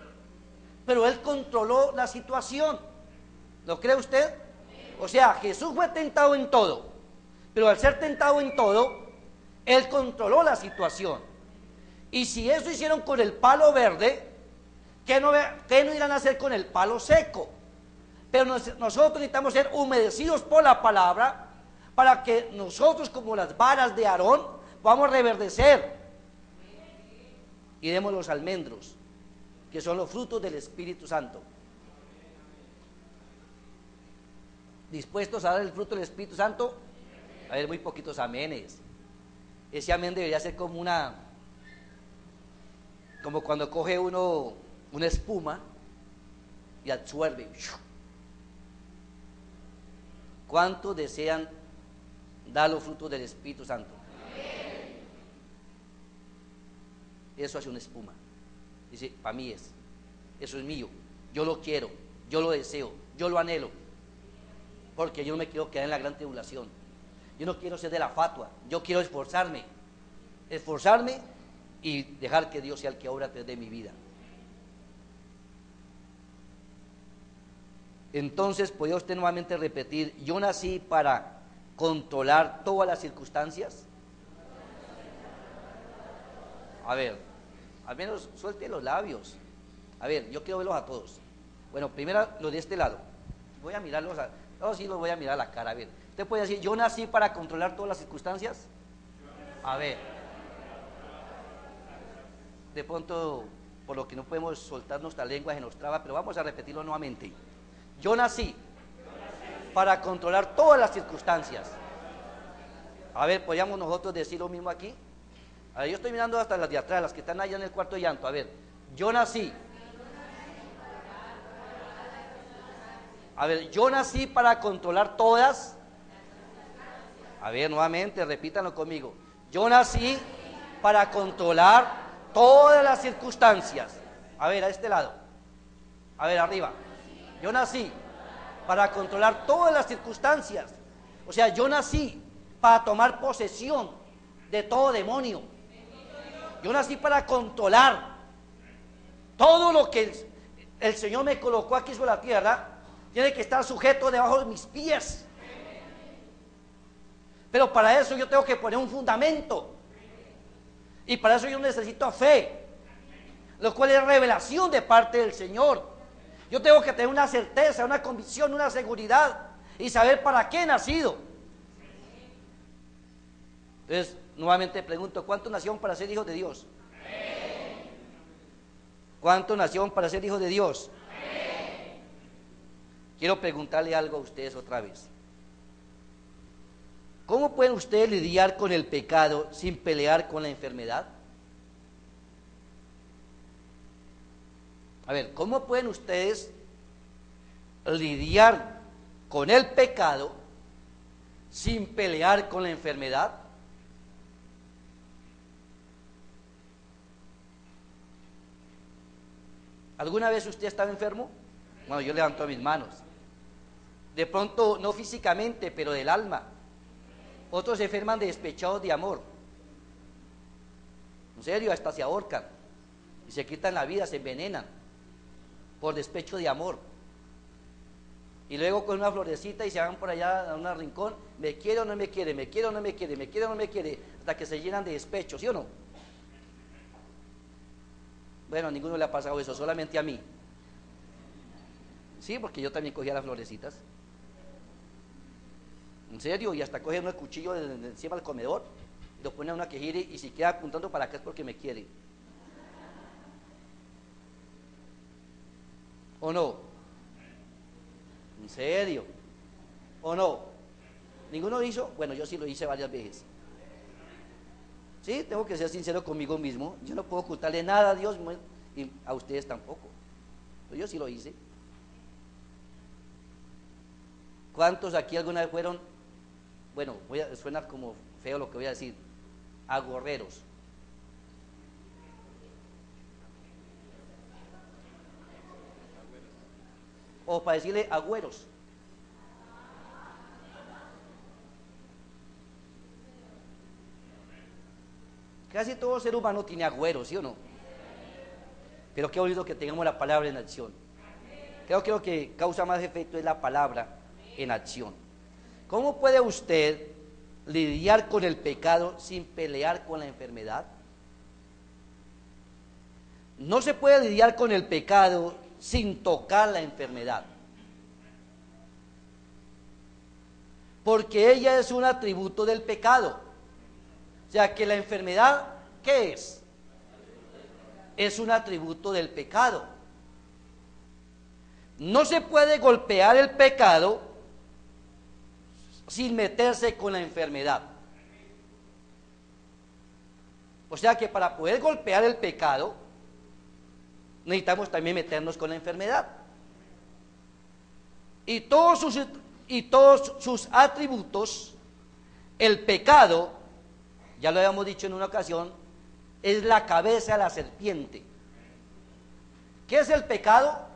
[SPEAKER 1] pero Él controló la situación. ¿Lo cree usted? O sea, Jesús fue tentado en todo, pero al ser tentado en todo, Él controló la situación. Y si eso hicieron con el palo verde, ¿qué no irán a hacer con el palo seco? Pero nosotros necesitamos ser humedecidos por la palabra, para que nosotros, como las varas de Aarón, podamos reverdecer y demos los almendros, que son los frutos del Espíritu Santo. ¿Dispuestos a dar el fruto del Espíritu Santo? A ver, muy poquitos amenes. Ese amén debería ser como cuando coge uno una espuma y absorbe. ¿Cuántos desean dar los frutos del Espíritu Santo? Eso hace una espuma. Dice: para mí eso es mío, yo lo quiero, yo lo deseo, yo lo anhelo, porque yo no me quiero quedar en la gran tribulación, yo no quiero ser de la fatua, yo quiero esforzarme. esforzarme y dejar que Dios sea el que obra a través de mi vida. Entonces, ¿podría usted nuevamente repetir: yo nací para controlar todas las circunstancias? A ver, al menos suelte los labios. A ver, yo quiero verlos a todos. Bueno, primero los de este lado. Voy a mirarlos sí los voy a mirar a la cara. A ver, usted puede decir: yo nací para controlar todas las circunstancias. A ver, de pronto, por lo que no podemos soltar nuestra lengua, se nos traba, pero vamos a repetirlo nuevamente. Yo nací para controlar todas las circunstancias. A ver, ¿podríamos nosotros decir lo mismo aquí? A ver, yo estoy mirando hasta las de atrás, las que están allá en el cuarto de llanto. A ver, yo nací. A ver, yo nací para controlar todas. A ver, nuevamente, repítanlo conmigo. Yo nací para controlar todas las circunstancias. A ver, a este lado. A ver, arriba. Yo nací para controlar todas las circunstancias. O sea, yo nací para tomar posesión de todo demonio. Yo nací para controlar todo lo que el Señor me colocó aquí sobre la tierra. Tiene que estar sujeto debajo de mis pies. Pero para eso yo tengo que poner un fundamento. Y para eso yo necesito fe, lo cual es revelación de parte del Señor. Yo tengo que tener una certeza, una convicción, una seguridad y saber para qué he nacido. Entonces, nuevamente pregunto: ¿cuántos nacieron para ser hijos de Dios? ¿Cuántos nacieron para ser hijos de Dios? Quiero preguntarle algo a ustedes otra vez. ¿Cómo pueden ustedes lidiar con el pecado sin pelear con la enfermedad? A ver, ¿cómo pueden ustedes lidiar con el pecado sin pelear con la enfermedad? ¿Alguna vez usted estaba enfermo? Bueno, yo levanto mis manos. De pronto, no físicamente, pero del alma. Otros se enferman de despechados de amor. En serio, hasta se ahorcan y se quitan la vida, se envenenan por despecho de amor. Y luego con una florecita y se van por allá a un rincón: me quiere o no me quiere, me quiere o no me quiere, me quiere o no me quiere, hasta que se llenan de despecho, ¿sí o no? Bueno, a ninguno le ha pasado eso, solamente a mí. Sí, porque yo también cogía las florecitas. En serio, y hasta coge uno el cuchillo de encima del comedor y lo pone a una que gire, y si queda apuntando para acá es porque me quiere. ¿O no? ¿En serio? ¿O no? ¿Ninguno lo hizo? Bueno, yo sí lo hice varias veces. Sí, tengo que ser sincero conmigo mismo. Yo no puedo ocultarle nada a Dios y a ustedes tampoco. Pero yo sí lo hice. ¿Cuántos aquí alguna vez fueron, bueno, suena como feo lo que voy a decir, agorreros? O para decirle agüeros. Casi todo ser humano tiene agüeros, ¿sí o no? Pero qué bonito que tengamos la palabra en acción. Creo que lo que causa más efecto es la palabra en acción. ¿Cómo puede usted lidiar con el pecado sin pelear con la enfermedad? No se puede lidiar con el pecado sin tocar la enfermedad, porque ella es un atributo del pecado. O sea que la enfermedad, ¿qué es? Es un atributo del pecado. No se puede golpear el pecado sin meterse con la enfermedad. O sea que para poder golpear el pecado necesitamos también meternos con la enfermedad. Y todos sus atributos, el pecado, ya lo habíamos dicho en una ocasión, es la cabeza de la serpiente. ¿Qué es el pecado?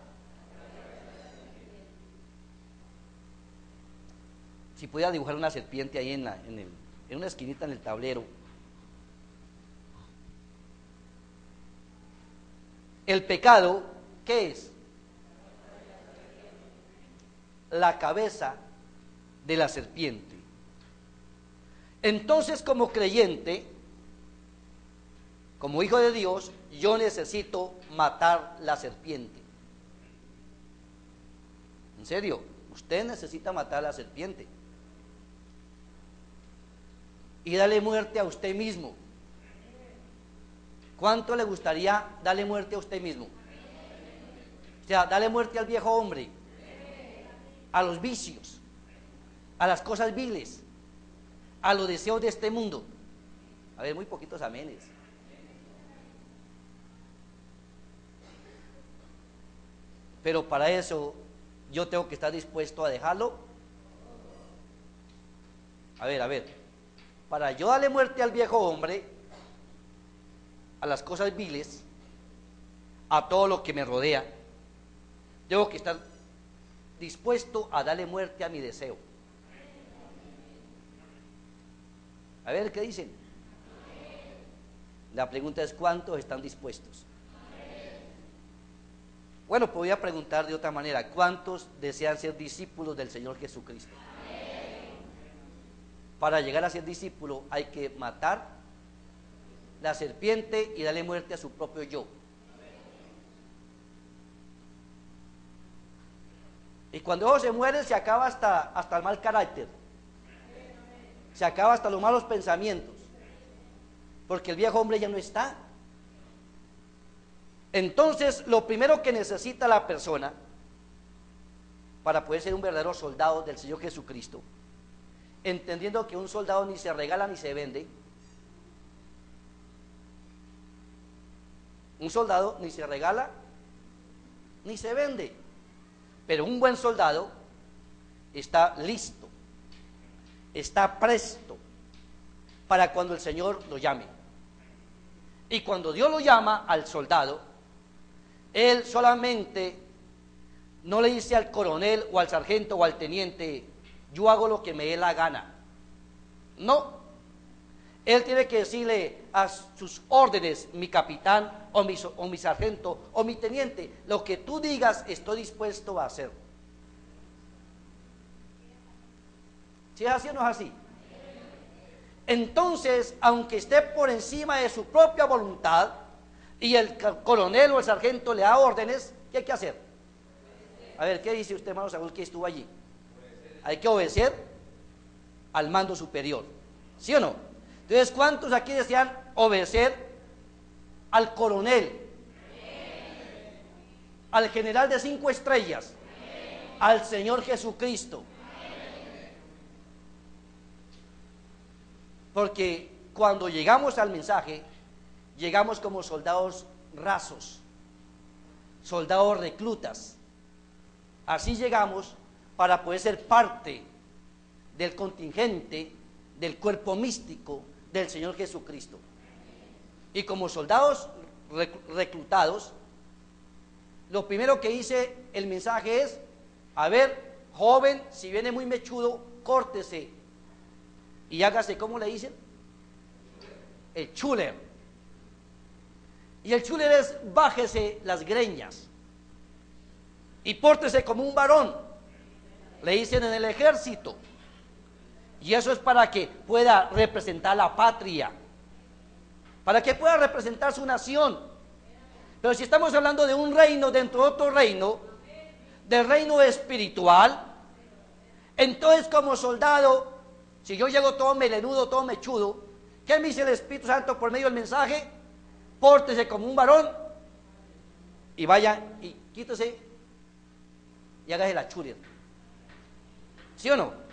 [SPEAKER 1] Si pudiera dibujar una serpiente ahí en una esquinita en el tablero, El pecado, ¿qué es? La cabeza de la serpiente. Entonces, como creyente, como hijo de Dios, yo necesito matar la serpiente. En serio, usted necesita matar la serpiente y darle muerte a usted mismo. ¿Cuánto le gustaría darle muerte a usted mismo? O sea, darle muerte al viejo hombre, a los vicios, a las cosas viles, a los deseos de este mundo. A ver, muy poquitos amenes. Pero para eso yo tengo que estar dispuesto a dejarlo. A ver, para yo darle muerte al viejo hombre, a las cosas viles, a todo lo que me rodea, tengo que estar dispuesto a darle muerte a mi deseo. A ver, ¿qué dicen? La pregunta es: ¿cuántos están dispuestos? Bueno, podría preguntar de otra manera: ¿cuántos desean ser discípulos del Señor Jesucristo? Para llegar a ser discípulo hay que matar la serpiente y darle muerte a su propio yo. Y cuando uno se muere, se acaba hasta el mal carácter, se acaba hasta los malos pensamientos, porque el viejo hombre ya no está. Entonces, lo primero que necesita la persona para poder ser un verdadero soldado del Señor Jesucristo, entendiendo que un soldado ni se regala ni se vende, un soldado ni se regala ni se vende, pero un buen soldado está listo, está presto para cuando el Señor lo llame. Y cuando Dios lo llama al soldado, Él solamente no le dice al coronel o al sargento o al teniente: yo hago lo que me dé la gana. No, Él tiene que decirle a sus órdenes: mi capitán o mi sargento o mi teniente, lo que tú digas estoy dispuesto a hacer. ¿Sí es así o no es así? Entonces, aunque esté por encima de su propia voluntad y el coronel o el sargento le da órdenes, ¿qué hay que hacer? A ver, ¿qué dice usted, hermano Saúl, que estuvo allí? Hay que obedecer al mando superior, ¿sí o no? Entonces, ¿cuántos aquí desean obedecer al coronel, al general de 5 estrellas, al Señor Jesucristo? Porque cuando llegamos al mensaje, llegamos como soldados rasos, soldados reclutas. Así llegamos para poder ser parte del contingente, del cuerpo místico del Señor Jesucristo. Y como soldados reclutados, lo primero que dice el mensaje es: a ver, joven, si viene muy mechudo, córtese y hágase, ¿cómo le dicen? El chuler. Y el chuler es: bájese las greñas y pórtese como un varón, le dicen en el ejército. Y eso es para que pueda representar la patria, para que pueda representar su nación. Pero si estamos hablando de un reino dentro de otro reino, del reino espiritual, entonces como soldado, si yo llego todo melenudo, todo mechudo, ¿qué me dice el Espíritu Santo por medio del mensaje? Pórtese como un varón y vaya y quítese y hágase la churia. ¿Sí o no?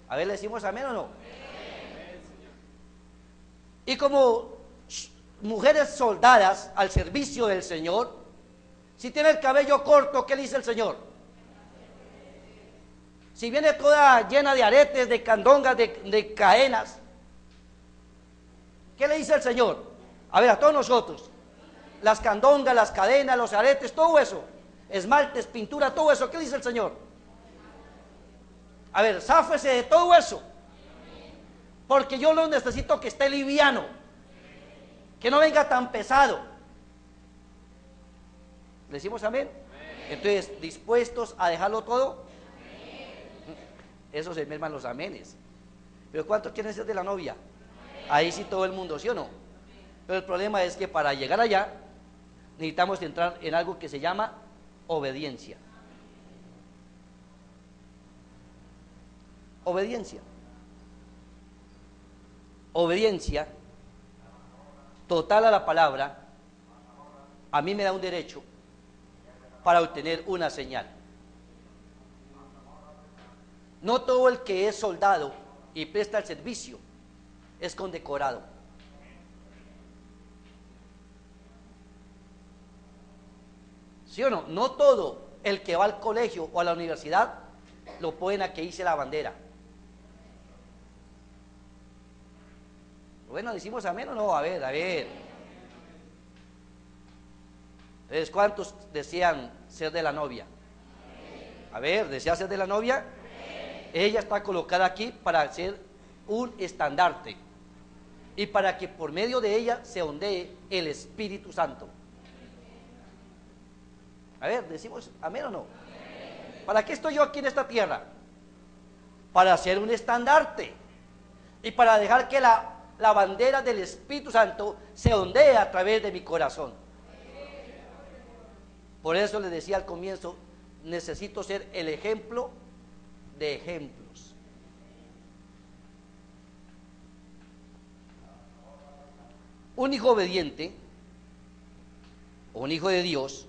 [SPEAKER 1] A ver, ¿le decimos amén o no? Y como mujeres soldadas al servicio del Señor, si tiene el cabello corto, ¿qué le dice el Señor? Si viene toda llena de aretes, de candongas, de cadenas, ¿qué le dice el Señor? A ver, a todos nosotros, las candongas, las cadenas, los aretes, todo eso, esmaltes, pintura, todo eso, ¿qué dice el Señor? A ver, záfese de todo eso, porque yo lo necesito que esté liviano, que no venga tan pesado. ¿Le decimos amén? Entonces, ¿dispuestos a dejarlo todo? Eso se merman los amenes. Pero ¿cuántos quieren ser de la novia? Ahí sí todo el mundo, ¿sí o no? Pero el problema es que para llegar allá necesitamos entrar en algo que se llama obediencia. Obediencia. Obediencia total a la palabra a mí me da un derecho para obtener una señal. No todo el que es soldado y presta el servicio es condecorado. ¿Sí o no? No todo el que va al colegio o a la universidad lo pueden a que hice la bandera. Bueno, ¿decimos amén o no? A ver. Entonces, ¿cuántos desean ser de la novia? A ver, ¿desea ser de la novia? Ella está colocada aquí para ser un estandarte y para que por medio de ella se ondee el Espíritu Santo. A ver, ¿decimos amén o no? ¿Para qué estoy yo aquí en esta tierra? Para ser un estandarte y para dejar que la bandera del Espíritu Santo se ondee a través de mi corazón. Por eso les decía al comienzo, necesito ser el ejemplo de ejemplos. Un hijo obediente, o un hijo de Dios,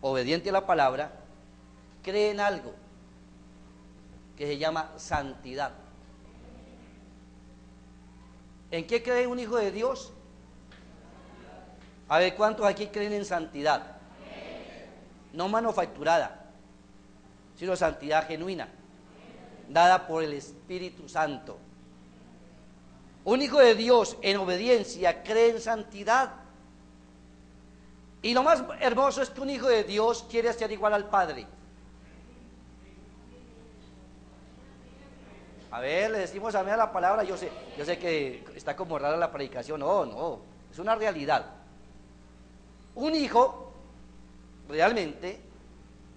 [SPEAKER 1] obediente a la palabra, cree en algo que se llama santidad. ¿En qué cree un hijo de Dios? A ver, ¿cuántos aquí creen en santidad? No manufacturada, sino santidad genuina, dada por el Espíritu Santo. Un hijo de Dios en obediencia cree en santidad. Y lo más hermoso es que un hijo de Dios quiere ser igual al Padre. A ver, le decimos amén a la palabra. Yo sé que está como rara la predicación. No, es una realidad. Un hijo realmente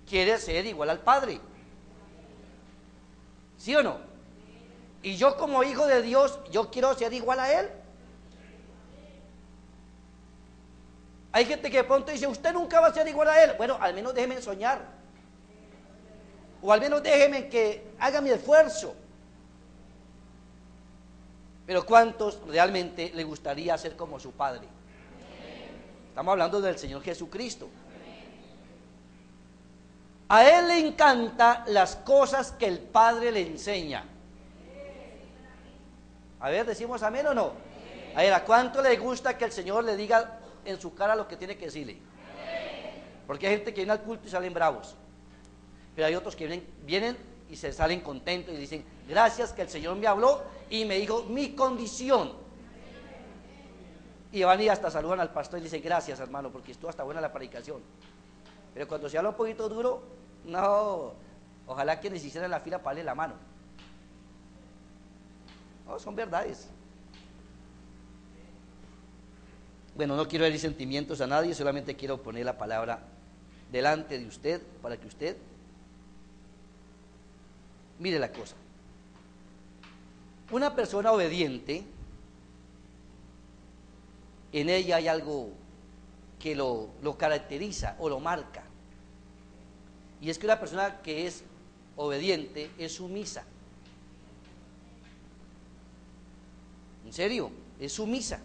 [SPEAKER 1] quiere ser igual al Padre. ¿Sí o no? Y yo como hijo de Dios, yo quiero ser igual a Él. Hay gente que de pronto dice, usted nunca va a ser igual a Él. Bueno, al menos déjeme soñar. O al menos déjeme que haga mi esfuerzo. Pero ¿cuántos realmente le gustaría ser como su Padre? Estamos hablando del Señor Jesucristo. A Él le encantan las cosas que el Padre le enseña. A ver, ¿decimos amén o no? A ver, ¿a cuánto le gusta que el Señor le diga en su cara lo que tiene que decirle? Porque hay gente que viene al culto y salen bravos. Pero hay otros que vienen y se salen contentos y dicen, gracias que el Señor me habló y me dijo mi condición. Y van y hasta saludan al pastor y dicen, gracias hermano, porque estuvo hasta buena la predicación. Pero cuando se habla un poquito duro, no, ojalá quienes hicieran la fila para darle la mano. No, son verdades. Bueno, no quiero herir sentimientos a nadie, solamente quiero poner la palabra delante de usted para que usted mire la cosa. Una persona obediente, en ella hay algo que lo caracteriza o lo marca. Y es que una persona que es obediente es sumisa. En serio, es sumisa.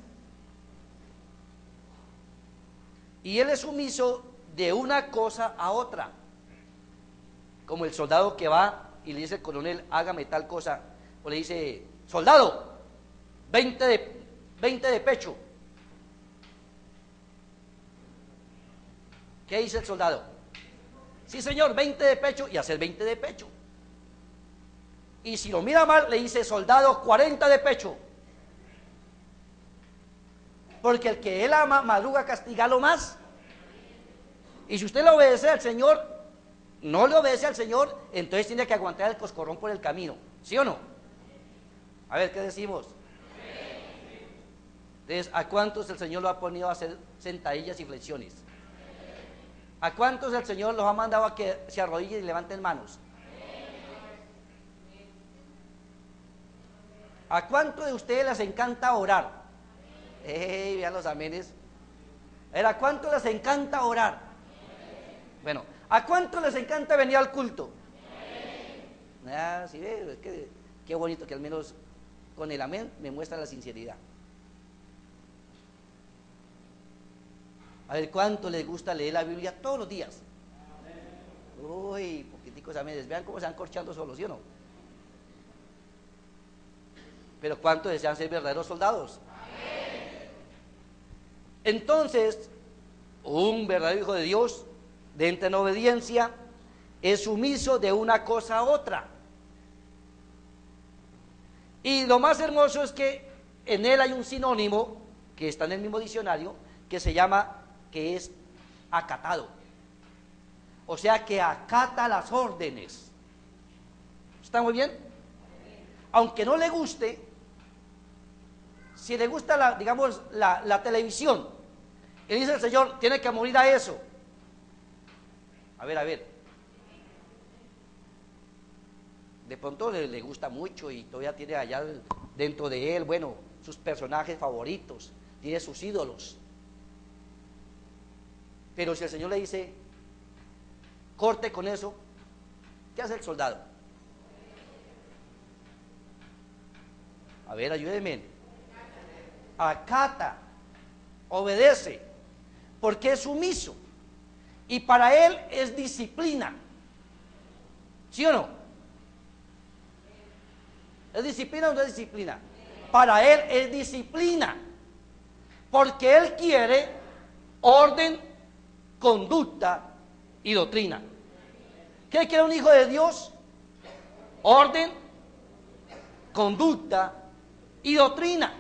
[SPEAKER 1] Y él es sumiso de una cosa a otra. Como el soldado que va y le dice al coronel, hágame tal cosa. O le dice, soldado, 20 de pecho. ¿Qué dice el soldado? Sí señor, 20 de pecho, y hace el 20 de pecho. Y si lo mira mal, le dice, soldado, 40 de pecho. Porque el que él ama, madruga a castigarlo más. Y si usted le obedece al Señor, no le obedece al Señor, entonces tiene que aguantar el coscorrón por el camino. ¿Sí o no? A ver, ¿qué decimos? Entonces, ¿a cuántos el Señor lo ha ponido a hacer sentadillas y flexiones? ¿A cuántos el Señor los ha mandado a que se arrodillen y levanten manos? ¿A cuántos de ustedes les encanta orar? Vean los amenes. ¿A cuántos les encanta orar? Bueno, ¿a cuántos les encanta venir al culto? Sí, es que qué bonito que al menos con el amén me muestra la sinceridad. A ver, ¿cuánto les gusta leer la Biblia todos los días? Uy, poquiticos amenes. Vean cómo se van corchando solos, ¿sí o no? Pero ¿cuántos desean ser verdaderos soldados? Entonces, un verdadero hijo de Dios, de entra en obediencia, es sumiso de una cosa a otra. Y lo más hermoso es que en él hay un sinónimo que está en el mismo diccionario, que se llama, que es acatado. O sea, que acata las órdenes. ¿Está muy bien? Aunque no le guste, si le gusta la televisión, y dice el Señor, tiene que morir a eso. A ver. De pronto le gusta mucho y todavía tiene allá dentro de él, bueno, sus personajes favoritos, tiene sus ídolos. Pero si el Señor le dice, corte con eso, ¿qué hace el soldado? A ver, ayúdenme. Acata, obedece, porque es sumiso. Y para él es disciplina. ¿Sí o no? ¿Es disciplina o no es disciplina? Para él es disciplina, porque él quiere orden, conducta y doctrina. ¿Qué quiere un hijo de Dios? Orden, conducta y doctrina.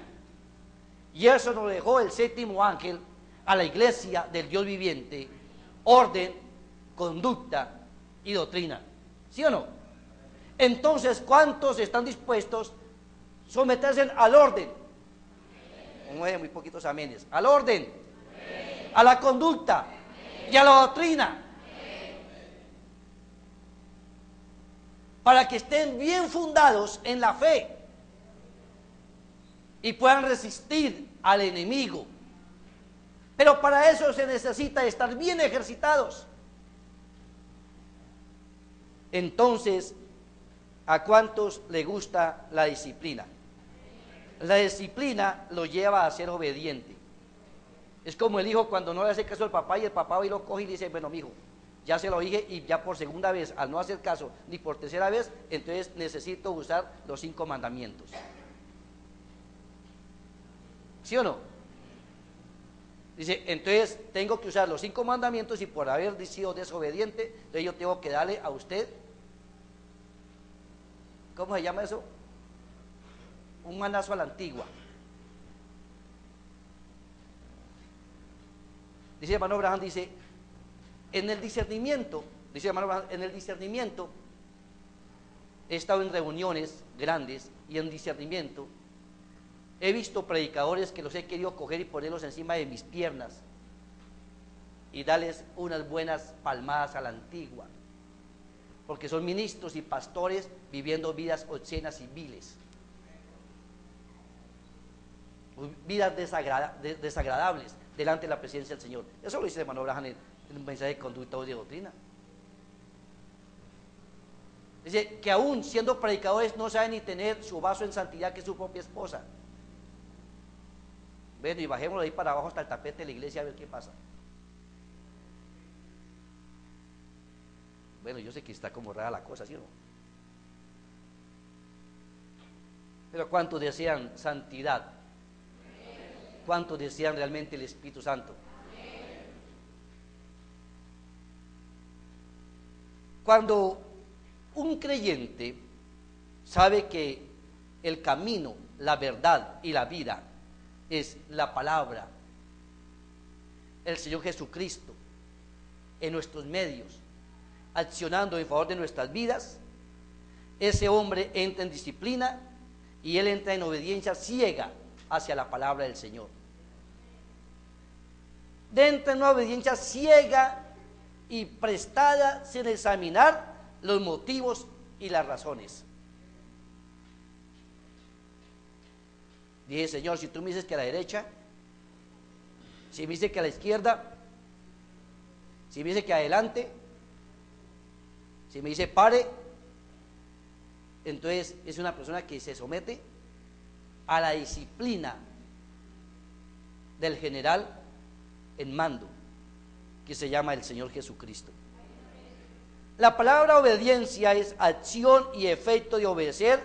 [SPEAKER 1] Y eso nos dejó el séptimo ángel a la iglesia del Dios viviente: orden, conducta y doctrina. ¿Sí o no? Entonces, ¿cuántos están dispuestos a someterse al orden? Muy poquitos amenes. Al orden, a la conducta y a la doctrina, para que estén bien fundados en la fe y puedan resistir al enemigo. Pero para eso se necesita estar bien ejercitados. Entonces, ¿a cuántos le gusta la disciplina? La disciplina lo lleva a ser obediente. Es como el hijo cuando no le hace caso al papá y el papá va y lo coge y le dice, bueno, mijo, ya se lo dije, y ya por segunda vez, al no hacer caso, ni por tercera vez, entonces necesito usar los 5 mandamientos. ¿Sí o no? Dice, entonces tengo que usar los 5 mandamientos, y por haber sido desobediente, entonces yo tengo que darle a usted, ¿cómo se llama eso? Un manazo a la antigua. Dice hermano Abraham, dice, en el discernimiento, dice hermano Abraham, en el discernimiento, he estado en reuniones grandes y en discernimiento he visto predicadores que los he querido coger y ponerlos encima de mis piernas y darles unas buenas palmadas a la antigua, porque son ministros y pastores viviendo vidas obscenas y viles, vidas desagradables delante de la presencia del Señor. Eso lo dice hermano Abraham en un mensaje de conducta o de doctrina. Dice que aún siendo predicadores no saben ni tener su vaso en santidad, que es su propia esposa. Bueno, y bajémoslo ahí para abajo hasta el tapete de la iglesia a ver qué pasa. Bueno, yo sé que está como rara la cosa, ¿sí o no? Pero ¿cuántos desean santidad? ¿Cuántos desean realmente el Espíritu Santo? Cuando un creyente sabe que el camino, la verdad y la vida es la palabra, el Señor Jesucristo en nuestros medios, accionando en favor de nuestras vidas, ese hombre entra en disciplina y él entra en obediencia ciega hacia la palabra del Señor. Entra en una obediencia ciega y prestada sin examinar los motivos y las razones. Dije, Señor, si tú me dices que a la derecha, si me dices que a la izquierda, si me dices que adelante, si me dice pare, entonces es una persona que se somete a la disciplina del general en mando, que se llama el Señor Jesucristo. La palabra obediencia es acción y efecto de obedecer,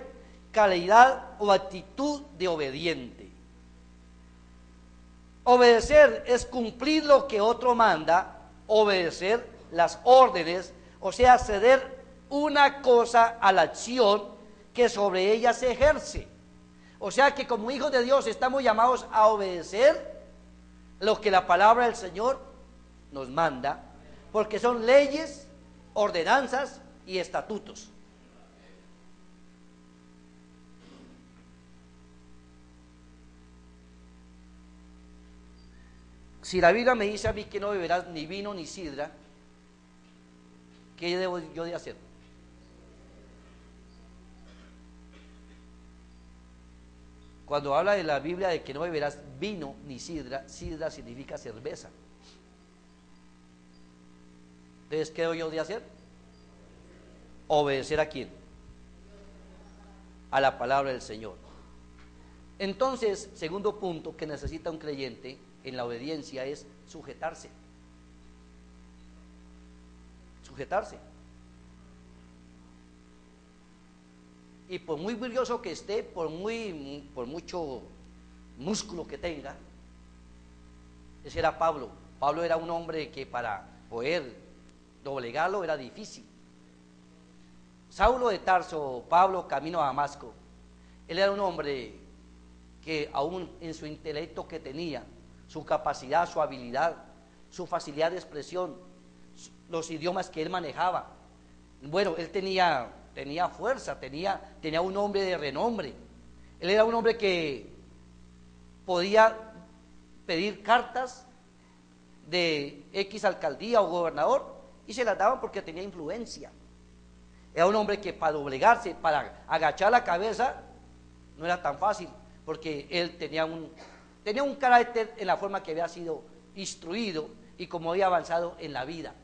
[SPEAKER 1] calidad o actitud de obediente. Obedecer es cumplir lo que otro manda, obedecer las órdenes, o sea, ceder una cosa a la acción que sobre ella se ejerce. O sea que como hijos de Dios estamos llamados a obedecer lo que la palabra del Señor nos manda, porque son leyes, ordenanzas y estatutos. Si la Biblia me dice a mí que no beberás ni vino ni sidra, ¿qué debo yo de hacer? Cuando habla de la Biblia de que no beberás vino ni sidra, sidra significa cerveza. Entonces, ¿qué debo yo de hacer? ¿Obedecer a quién? A la palabra del Señor. Entonces, segundo punto que necesita un creyente en la obediencia es sujetarse. Sujetarse. Y por muy brilloso que esté, por mucho músculo que tenga, ese era Pablo. Pablo era un hombre que para poder doblegarlo era difícil. Saulo de Tarso, Pablo camino a Damasco, él era un hombre que aún en su intelecto que tenía, su capacidad, su habilidad, su facilidad de expresión, los idiomas que él manejaba, bueno, él tenía fuerza, tenía un hombre de renombre. Él era un hombre que podía pedir cartas de X alcaldía o gobernador y se las daban porque tenía influencia. Era un hombre que para doblegarse, para agachar la cabeza, no era tan fácil, porque él tenía un carácter en la forma que había sido instruido y como había avanzado en la vida.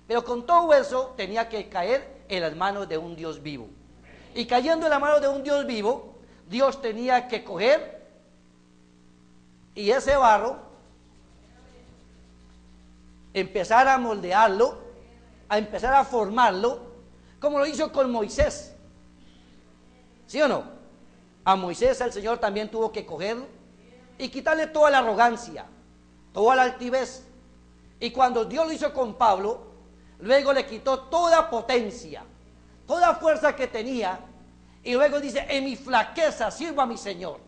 [SPEAKER 1] Pero con todo eso tenía que caer en las manos de un Dios vivo. Y cayendo en las manos de un Dios vivo, Dios tenía que coger y ese barro, empezar a moldearlo, a empezar a formarlo, como lo hizo con Moisés. ¿Sí o no? A Moisés el Señor también tuvo que cogerlo y quitarle toda la arrogancia, toda la altivez. Y cuando Dios lo hizo con Pablo, luego le quitó toda potencia, toda fuerza que tenía, y luego dice, en mi flaqueza sirvo a mi Señor.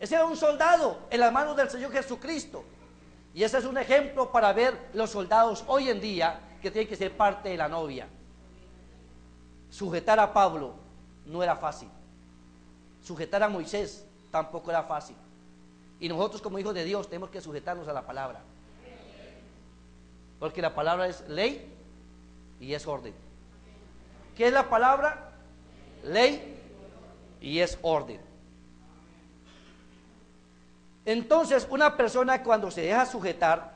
[SPEAKER 1] Ese era un soldado en las manos del Señor Jesucristo. Y ese es un ejemplo para ver los soldados hoy en día que tienen que ser parte de la novia. Sujetar a Pablo no era fácil. Sujetar a Moisés tampoco era fácil. Y nosotros como hijos de Dios tenemos que sujetarnos a la palabra. Porque la palabra es ley y es orden. ¿Qué es la palabra? Ley y es orden. Entonces, una persona cuando se deja sujetar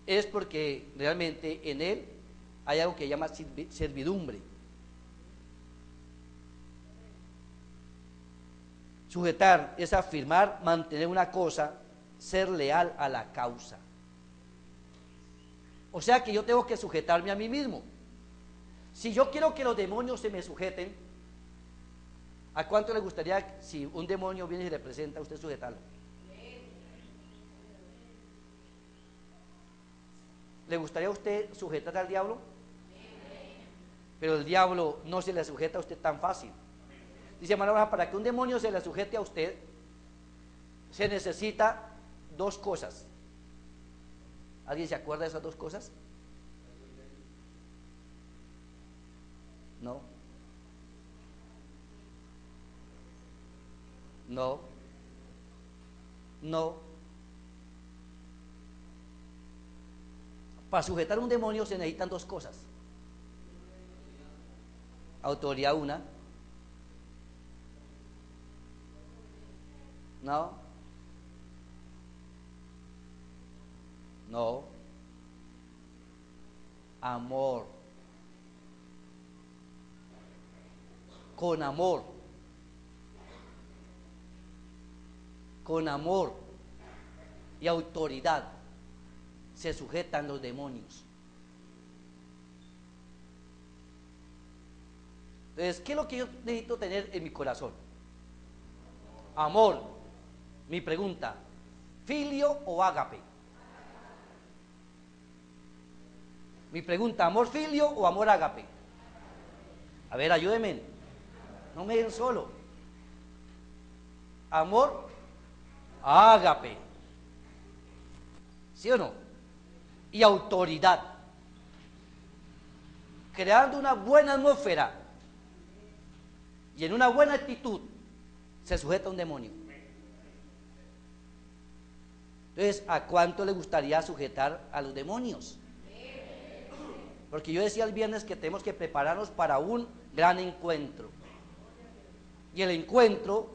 [SPEAKER 1] es porque realmente en él hay algo que llama servidumbre. Sujetar es afirmar, mantener una cosa, ser leal a la causa. O sea que yo tengo que sujetarme a mí mismo. Si yo quiero que los demonios se me sujeten, ¿a cuánto le gustaría si un demonio viene y le presenta a usted sujetarlo? ¿Le gustaría a usted sujetar al diablo? Pero el diablo no se le sujeta a usted tan fácil. Dice hermano, para que un demonio se le sujete a usted, se necesita dos cosas. ¿Alguien se acuerda de esas dos cosas? No. No. No. Para sujetar un demonio se necesitan dos cosas. Autoridad una. No. No. Amor. Con amor. Con amor y autoridad se sujetan los demonios. Entonces, ¿qué es lo que yo necesito tener en mi corazón? Amor. Mi pregunta, ¿filio o ágape? Mi pregunta, ¿amor filio o amor ágape? A ver, ayúdenme. No me dejen solo. Amor ágape. ¿Sí o no? Y autoridad. Creando una buena atmósfera y en una buena actitud se sujeta a un demonio. Entonces, ¿a cuánto le gustaría sujetar a los demonios? Porque yo decía el viernes que tenemos que prepararnos para un gran encuentro. Y el encuentro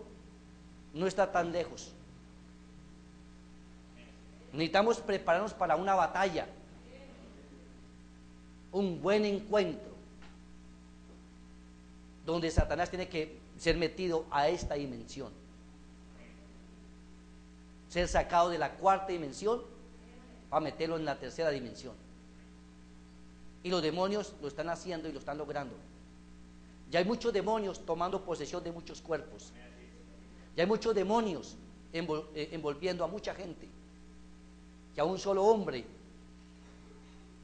[SPEAKER 1] no está tan lejos. Necesitamos prepararnos para una batalla. Un buen encuentro. Donde Satanás tiene que ser metido a esta dimensión. Ser sacado de la cuarta dimensión para meterlo en la tercera dimensión. Y los demonios lo están haciendo y lo están logrando. Ya hay muchos demonios tomando posesión de muchos cuerpos. Ya hay muchos demonios envolviendo a mucha gente. Ya un solo hombre,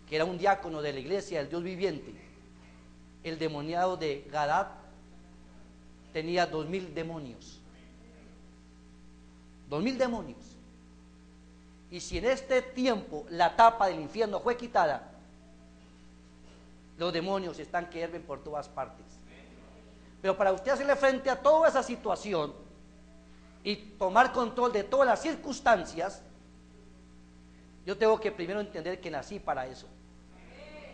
[SPEAKER 1] que era un diácono de la iglesia del Dios viviente, el demoniado de Gadad, tenía 2000 demonios. 2000 demonios. Y si en este tiempo la tapa del infierno fue quitada, los demonios están que hierven por todas partes. Pero para usted hacerle frente a toda esa situación y tomar control de todas las circunstancias, yo tengo que primero entender que nací para eso,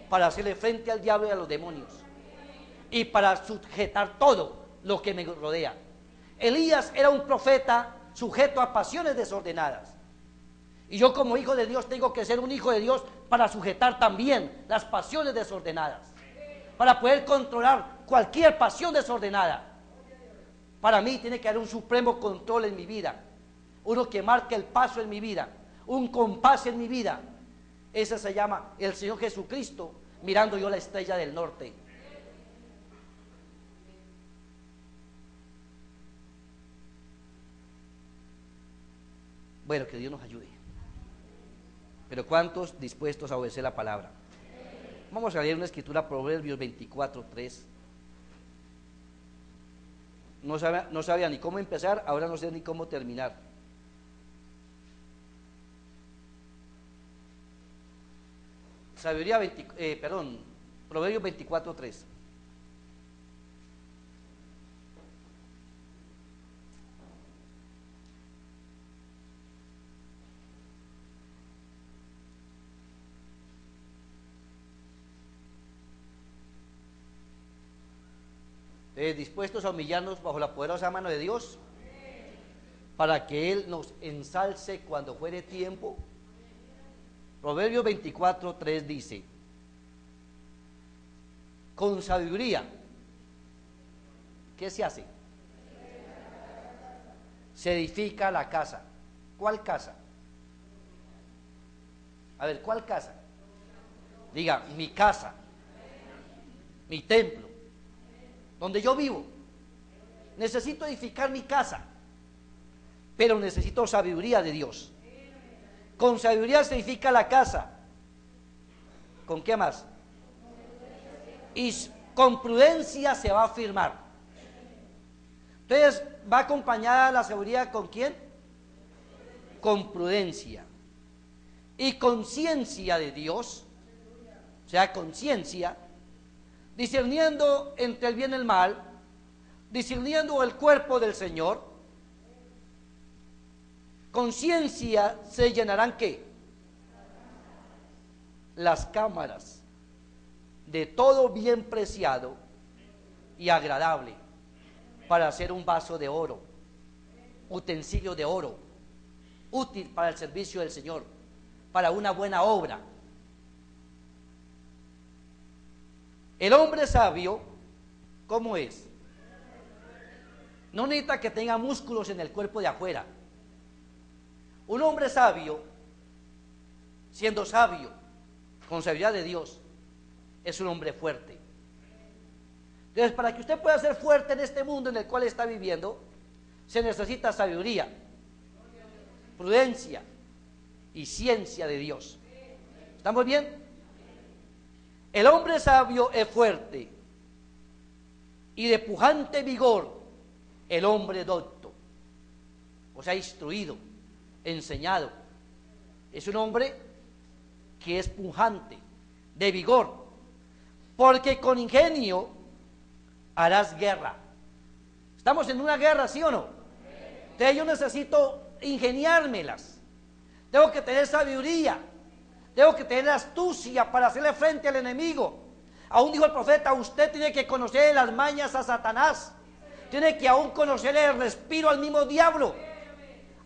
[SPEAKER 1] para hacerle frente al diablo y a los demonios, y para sujetar todo lo que me rodea. Elías era un profeta sujeto a pasiones desordenadas, y yo como hijo de Dios tengo que ser un hijo de Dios para sujetar también las pasiones desordenadas, para poder controlar cualquier pasión desordenada. Para mí tiene que haber un supremo control en mi vida, uno que marque el paso en mi vida, un compás en mi vida. Ese se llama el Señor Jesucristo, mirando yo la estrella del norte. Bueno, que Dios nos ayude. Pero ¿cuántos dispuestos a obedecer la palabra? Vamos a leer una escritura, Proverbios 24:3. No sabía ni cómo empezar, ahora no sé ni cómo terminar. Proverbios 24:3. Dispuestos a humillarnos bajo la poderosa mano de Dios, para que Él nos ensalce cuando fuere tiempo. Proverbios 24:3 dice: con sabiduría, ¿qué se hace? Se edifica la casa. ¿Cuál casa? A ver, ¿cuál casa? Diga, mi casa, mi templo, donde yo vivo. Necesito edificar mi casa, pero necesito sabiduría de Dios. Con sabiduría se edifica la casa. ¿Con qué más? Y con prudencia se va a firmar. Entonces, ¿va acompañada la sabiduría con quién? Con prudencia. Y conciencia de Dios, o sea, conciencia, discerniendo entre el bien y el mal, discerniendo el cuerpo del Señor. Conciencia se llenarán ¿qué? las cámaras de todo bien preciado y agradable para hacer un vaso de oro, utensilio de oro, útil para el servicio del Señor, para una buena obra. El hombre sabio, ¿cómo es? No necesita que tenga músculos en el cuerpo de afuera. Un hombre sabio, siendo sabio, con sabiduría de Dios, es un hombre fuerte. Entonces, para que usted pueda ser fuerte en este mundo en el cual está viviendo, se necesita sabiduría, prudencia y ciencia de Dios. ¿Estamos bien? El hombre sabio es fuerte y de pujante vigor el hombre docto, o sea, instruido, enseñado. Es un hombre que es pujante, de vigor, porque con ingenio harás guerra. Estamos en una guerra, ¿sí o no? Entonces yo necesito ingeniármelas, tengo que tener sabiduría, tengo que tener astucia para hacerle frente al enemigo. Aún dijo el profeta, usted tiene que conocer las mañas a Satanás, tiene que aún conocerle el respiro al mismo diablo,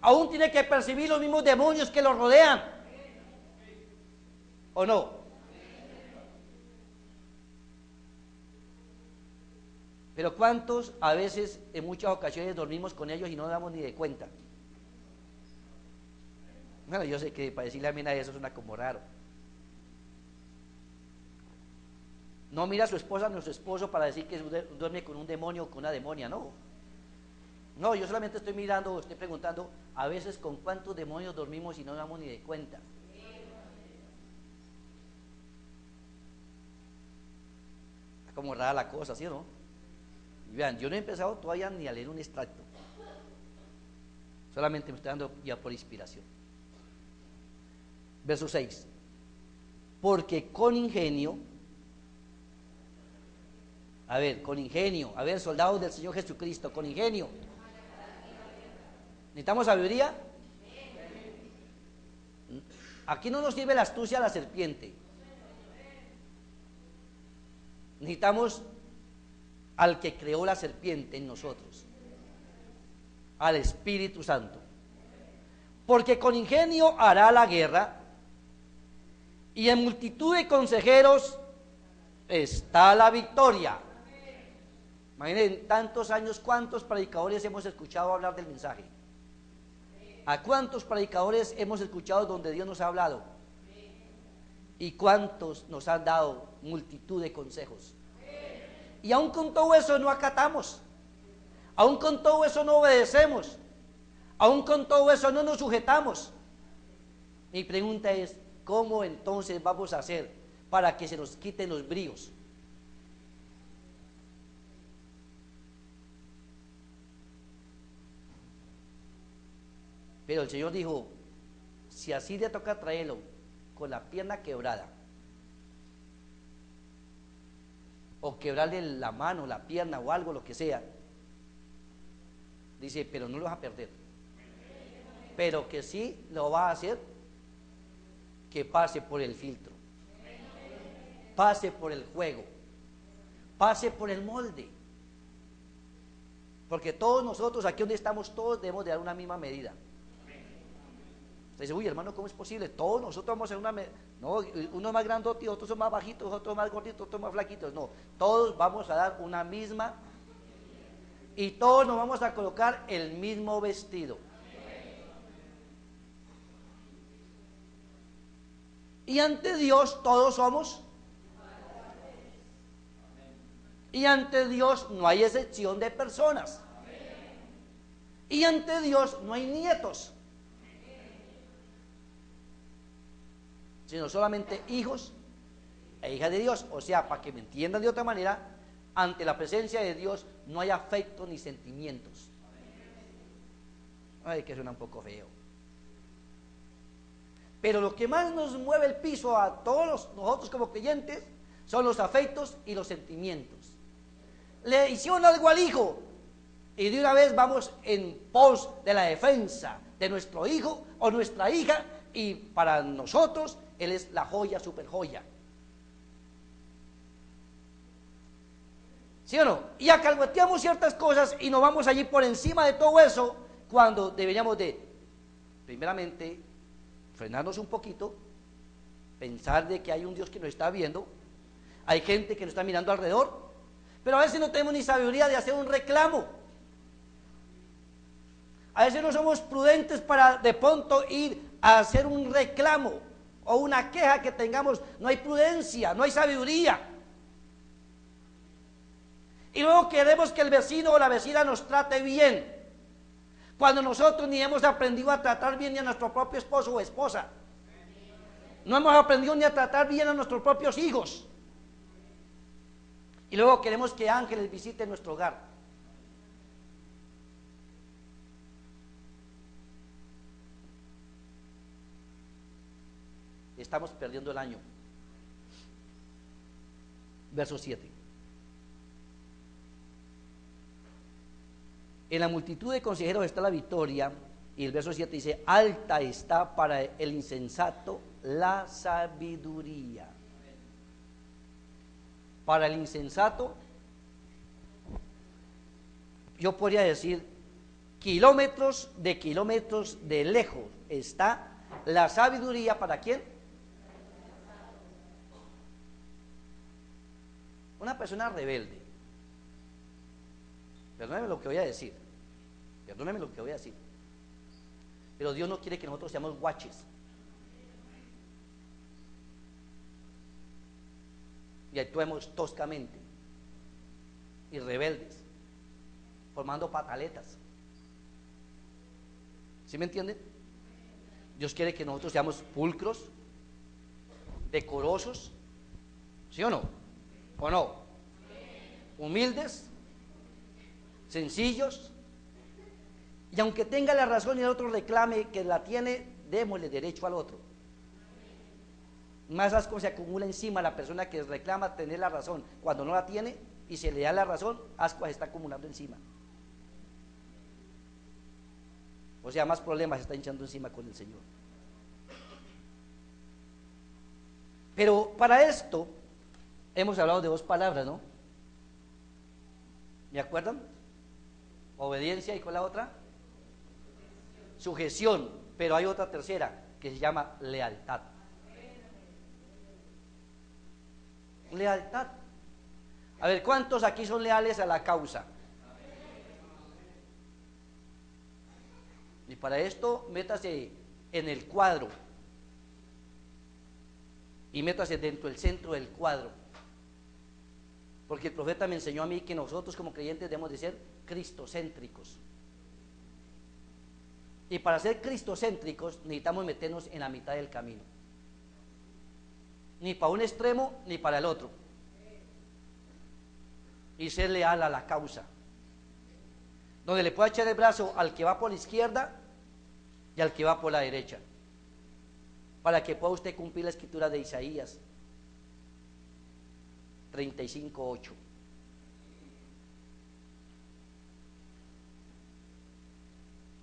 [SPEAKER 1] aún tiene que percibir los mismos demonios que lo rodean, ¿o no? Pero ¿cuántos a veces, en muchas ocasiones, dormimos con ellos y no nos damos ni de cuenta? Bueno, yo sé que para decirle amén a eso suena como raro. No mira a su esposa ni a su esposo para decir que duerme con un demonio o con una demonia, no. No, yo solamente estoy mirando, estoy preguntando, a veces con cuántos demonios dormimos y no nos damos ni de cuenta. Está como rara la cosa, ¿sí o no? Y vean, yo no he empezado todavía ni a leer un extracto, solamente me estoy dando ya por inspiración. Verso 6. Porque con ingenio, con ingenio, soldados del Señor Jesucristo, con ingenio. ¿Necesitamos sabiduría? Aquí no nos sirve la astucia a la serpiente. Necesitamos al que creó la serpiente en nosotros, al Espíritu Santo. Porque con ingenio hará la guerra, y en multitud de consejeros está la victoria. Imaginen, tantos años, ¿cuántos predicadores hemos escuchado hablar del mensaje? ¿A cuántos predicadores hemos escuchado donde Dios nos ha hablado? ¿Y cuántos nos han dado multitud de consejos? Y aún con todo eso no acatamos, aún con todo eso no obedecemos, aún con todo eso no nos sujetamos. Mi pregunta es, ¿cómo entonces vamos a hacer para que se nos quiten los bríos? Pero el Señor dijo, si así le toca traerlo con la pierna quebrada, o quebrarle la mano, la pierna o algo, lo que sea, dice, pero no lo vas a perder, pero que sí lo va a hacer, que pase por el filtro, pase por el juego, pase por el molde, porque todos nosotros aquí donde estamos, todos debemos de dar una misma medida. Usted dice, uy hermano, ¿cómo es posible? Todos nosotros vamos a una no, uno más grandote, otros son más bajitos, otros más gorditos, otros más flaquitos. No, todos vamos a dar una misma, y todos nos vamos a colocar el mismo vestido. Y ante Dios todos somos, y ante Dios no hay excepción de personas, y ante Dios no hay nietos, sino solamente hijos e hijas de Dios. O sea, para que me entiendan de otra manera, ante la presencia de Dios no hay afecto ni sentimientos. Ay, que suena un poco feo. Pero lo que más nos mueve el piso a todos nosotros como creyentes son los afectos y los sentimientos. Le hicieron algo al hijo y de una vez vamos en pos de la defensa de nuestro hijo o nuestra hija, y para nosotros Él es la joya, super joya. ¿Sí o no? Y alcahueteamos ciertas cosas y nos vamos allí por encima de todo eso, cuando deberíamos de, primeramente, frenarnos un poquito, pensar de que hay un Dios que nos está viendo, hay gente que nos está mirando alrededor, pero a veces no tenemos ni sabiduría de hacer un reclamo. A veces no somos prudentes para de pronto ir a hacer un reclamo o una queja que tengamos. No hay prudencia, no hay sabiduría. Y luego queremos que el vecino o la vecina nos trate bien, cuando nosotros ni hemos aprendido a tratar bien ni a nuestro propio esposo o esposa. No hemos aprendido ni a tratar bien a nuestros propios hijos. Y luego queremos que ángeles visiten nuestro hogar. Estamos perdiendo el año. Verso 7. En la multitud de consejeros está la victoria. Y el verso 7 dice: alta está para el insensato la sabiduría. Para el insensato, yo podría decir, kilómetros de lejos está la sabiduría. ¿Para quién? Una persona rebelde. Perdónenme lo que voy a decir. Perdónenme lo que voy a decir. Pero Dios no quiere que nosotros seamos guaches. Y actuemos toscamente y rebeldes, formando pataletas. ¿Sí me entienden? Dios quiere que nosotros seamos pulcros, decorosos, ¿sí o no? ¿O no? Humildes, sencillos, y aunque tenga la razón y el otro reclame que la tiene, démosle derecho al otro. Más asco se acumula encima a la persona que reclama tener la razón cuando no la tiene, y se le da la razón, asco se está acumulando encima. O sea, más problemas se está echando encima con el Señor. Pero para esto hemos hablado de dos palabras, ¿no? ¿Me acuerdan? Obediencia, y con la otra sujeción, pero hay otra tercera que se llama lealtad. Lealtad. A ver, ¿cuántos aquí son leales a la causa? Y para esto, métase en el cuadro y métase dentro del centro del cuadro, porque el profeta me enseñó a mí que nosotros como creyentes debemos de ser cristocéntricos, y para ser cristocéntricos necesitamos meternos en la mitad del camino, ni para un extremo ni para el otro, y ser leal a la causa, donde le pueda echar el brazo al que va por la izquierda y al que va por la derecha, para que pueda usted cumplir la escritura de Isaías 35:8.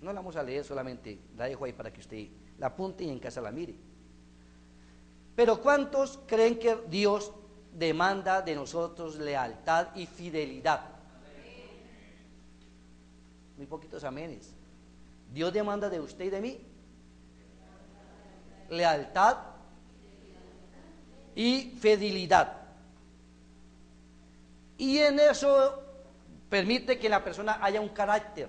[SPEAKER 1] No la vamos a leer, solamente la dejo ahí para que usted la apunte y en casa la mire. Pero ¿cuántos creen que Dios demanda de nosotros lealtad y fidelidad? Muy poquitos amenes. Dios demanda de usted y de mí lealtad y fidelidad. Y en eso permite que en la persona haya un carácter.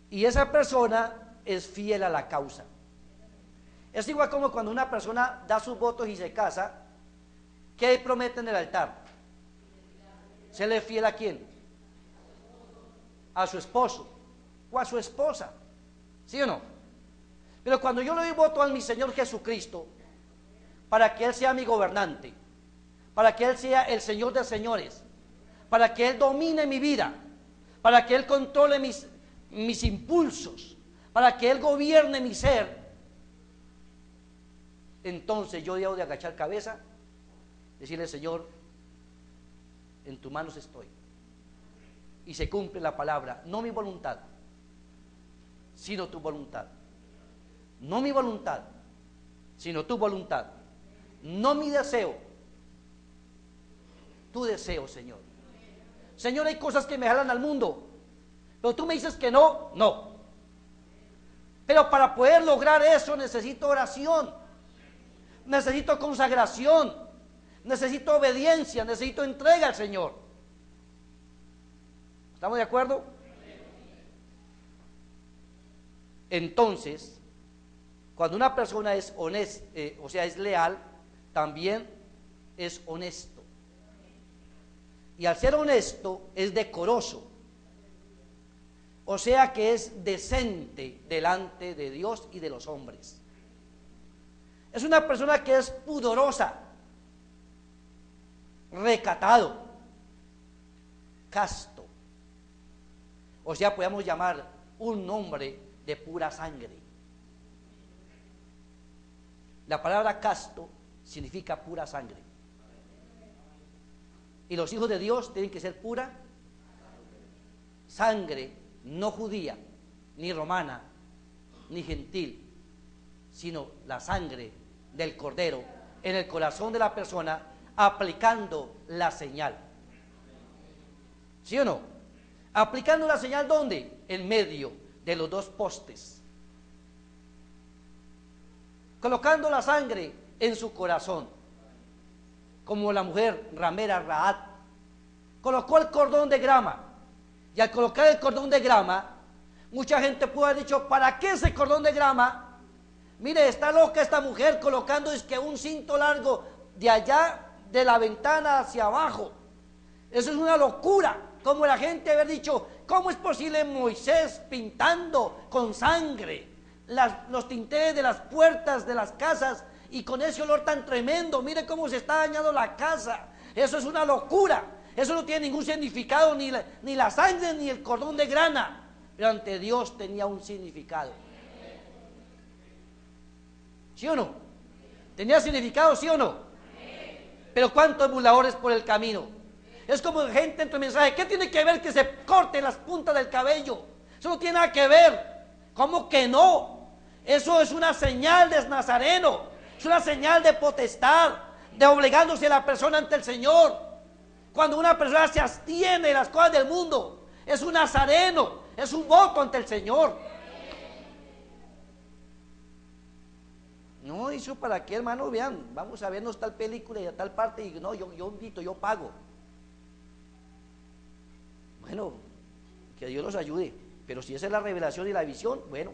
[SPEAKER 1] Y esa persona es fiel a la causa. Es igual como cuando una persona da sus votos y se casa. ¿Qué promete en el altar? ¿Serle fiel a quién? A su esposo o a su esposa, ¿sí o no? Pero cuando yo le doy voto a mi Señor Jesucristo, para que Él sea mi gobernante, para que Él sea el Señor de señores, para que Él domine mi vida, para que Él controle mis impulsos, para que Él gobierne mi ser, entonces yo debo de agachar cabeza, decirle: Señor, en tus manos estoy. Y se cumple la palabra, no mi voluntad, sino tu voluntad. no mi voluntad, sino tu voluntad, no mi deseo, tu deseo, Señor. Señor, hay cosas que me jalan al mundo, pero tú me dices que no, no. Pero para poder lograr eso necesito oración, necesito consagración, necesito obediencia, necesito entrega al Señor. ¿Estamos de acuerdo? Entonces, cuando una persona es honesta, o sea, es leal, también es honesto. Y al ser honesto, es decoroso. O sea que es decente delante de Dios y de los hombres. Es una persona que es pudorosa, recatado, casto. O sea, podemos llamar un hombre de pura sangre. La palabra casto significa pura sangre. Y los hijos de Dios tienen que ser pura sangre, no judía, ni romana, ni gentil, sino la sangre del Cordero en el corazón de la persona, aplicando la señal. ¿Sí o no? Aplicando la señal, ¿dónde? En medio de los dos postes. Colocando la sangre en su corazón. Como la mujer ramera Rahab colocó el cordón de grama. Y al colocar el cordón de grama, mucha gente pudo haber dicho, ¿para qué ese cordón de grama? Mire, está loca esta mujer colocando es que un cinto largo de allá de la ventana hacia abajo. Eso es una locura. Como la gente haber dicho, ¿cómo es posible Moisés pintando con sangre los tinteres de las puertas de las casas y con ese olor tan tremendo? Mire cómo se está dañando la casa. Eso es una locura. Eso no tiene ningún significado, ni la sangre ni el cordón de grana. Pero ante Dios tenía un significado. ¿Sí o no? ¿Tenía significado, sí o no? Pero cuántos burladores por el camino. Es como gente en tu mensaje, ¿qué tiene que ver que se corten las puntas del cabello? Eso no tiene nada que ver. ¿Cómo que no? Eso es una señal de nazareno, es una señal de potestad, de obligándose a la persona ante el Señor. Cuando una persona se abstiene de las cosas del mundo, es un nazareno, es un voto ante el Señor. No, ¿eso para qué, hermano? Vean, vamos a vernos tal película y a tal parte, y no, yo invito, yo pago. Bueno, que Dios los ayude, pero si esa es la revelación y la visión, bueno.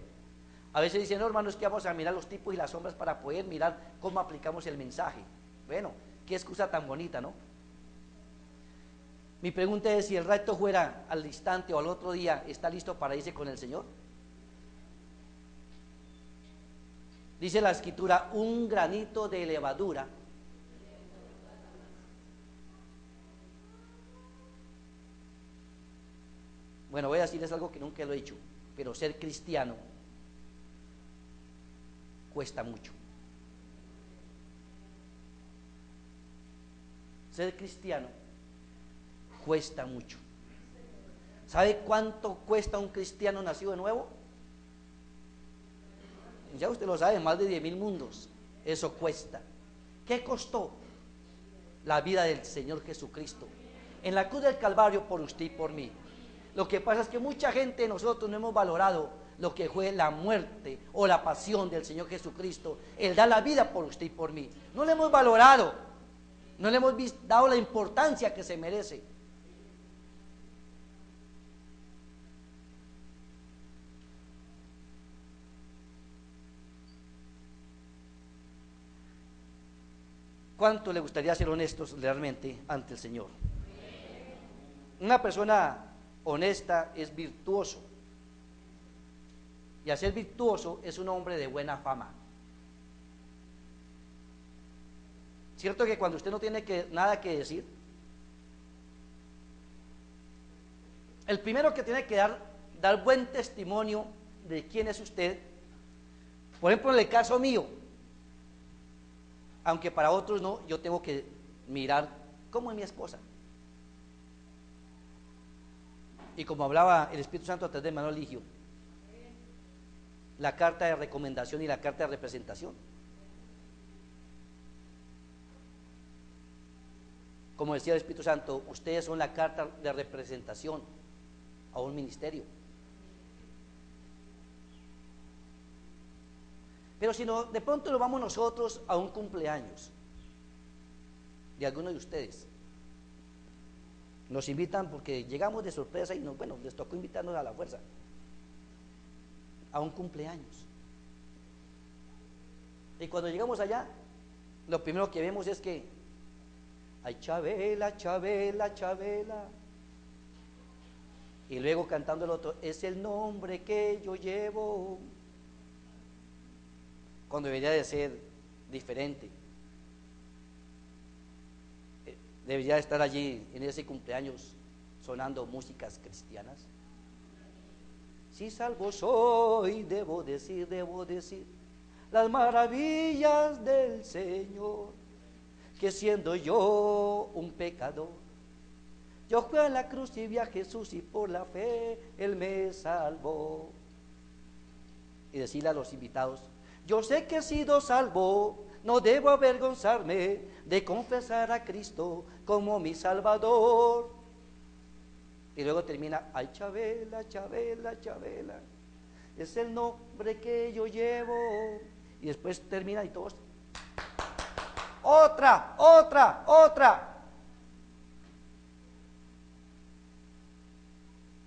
[SPEAKER 1] A veces dicen, no, hermano, es que vamos a mirar los tipos y las sombras para poder mirar cómo aplicamos el mensaje. Bueno, qué excusa tan bonita, ¿no? Mi pregunta es, si el rapto fuera al instante o al otro día, ¿está listo para irse con el Señor? Dice la Escritura, un granito de levadura Bueno, voy a decirles algo que nunca lo he dicho, pero ser cristiano cuesta mucho. Ser cristiano cuesta mucho. ¿Sabe cuánto cuesta un cristiano nacido de nuevo? Ya usted lo sabe, más de 10,000 mundos. Eso cuesta. ¿Qué costó? La vida del Señor Jesucristo en la cruz del Calvario por usted y por mí. Lo que pasa es que mucha gente de nosotros no hemos valorado lo que fue la muerte o la pasión del Señor Jesucristo. Él da la vida por usted y por mí. No le hemos valorado, no le hemos dado la importancia que se merece. ¿Cuánto le gustaría ser honestos realmente ante el Señor? Una persona honesta es virtuoso, y al ser virtuoso es un hombre de buena fama. ¿Cierto que cuando usted no tiene nada que decir, el primero que tiene que dar buen testimonio de quién es usted? Por ejemplo, en el caso mío, aunque para otros no, yo tengo que mirar cómo es mi esposa. Y como hablaba el Espíritu Santo a través de Manuel Ligio, la carta de recomendación y la carta de representación. Como decía el Espíritu Santo, ustedes son la carta de representación a un ministerio. Pero si no, de pronto nos vamos nosotros a un cumpleaños de alguno de ustedes. Nos invitan porque llegamos de sorpresa y bueno, les tocó invitarnos a la fuerza a un cumpleaños. Y cuando llegamos allá, lo primero que vemos es que ay, Chabela, Chabela, Chabela. Y luego cantando el otro, es el nombre que yo llevo. Cuando debería de ser diferente. Debería estar allí en ese cumpleaños sonando músicas cristianas. Si salvo soy, debo decir las maravillas del Señor, que siendo yo un pecador, yo fui a la cruz y vi a Jesús y por la fe Él me salvó. Y decirle a los invitados, yo sé que he sido salvo, no debo avergonzarme de confesar a Cristo como mi Salvador. Y luego termina, ay Chabela, Chabela, Chabela, es el nombre que yo llevo. Y después termina y todos, otra, otra, otra.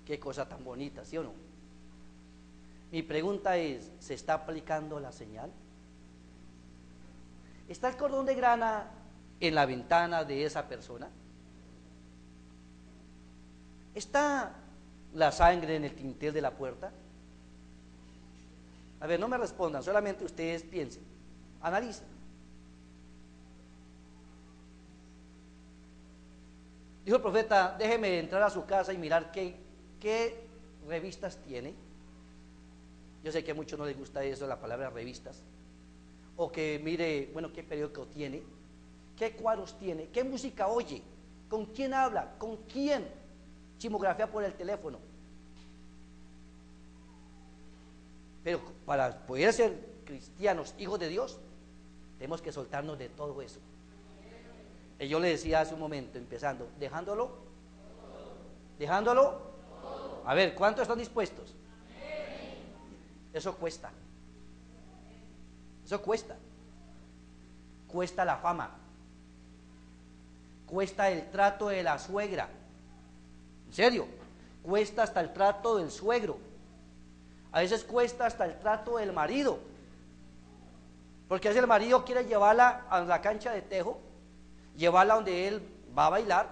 [SPEAKER 1] Qué cosa tan bonita, ¿sí o no? Mi pregunta es, ¿se está aplicando la señal? ¿Está el cordón de grana en la ventana de esa persona? ¿Está la sangre en el dintel de la puerta? A ver, no me respondan, solamente ustedes piensen, analicen. Dijo el profeta, déjeme entrar a su casa y mirar qué revistas tiene. Yo sé que a muchos no les gusta eso, la palabra revistas. O que mire, bueno, qué periódico tiene, qué cuadros tiene, qué música oye, con quién habla, con quién chismografía por el teléfono. Pero para poder ser cristianos, hijos de Dios, tenemos que soltarnos de todo eso. Y yo le decía hace un momento, empezando, dejándolo. A ver, ¿cuántos están dispuestos? Eso cuesta. Eso cuesta. Cuesta la fama. Cuesta el trato de la suegra. En serio, cuesta hasta el trato del suegro. A veces cuesta hasta el trato del marido. Porque a veces el marido quiere llevarla a la cancha de tejo, llevarla donde él va a bailar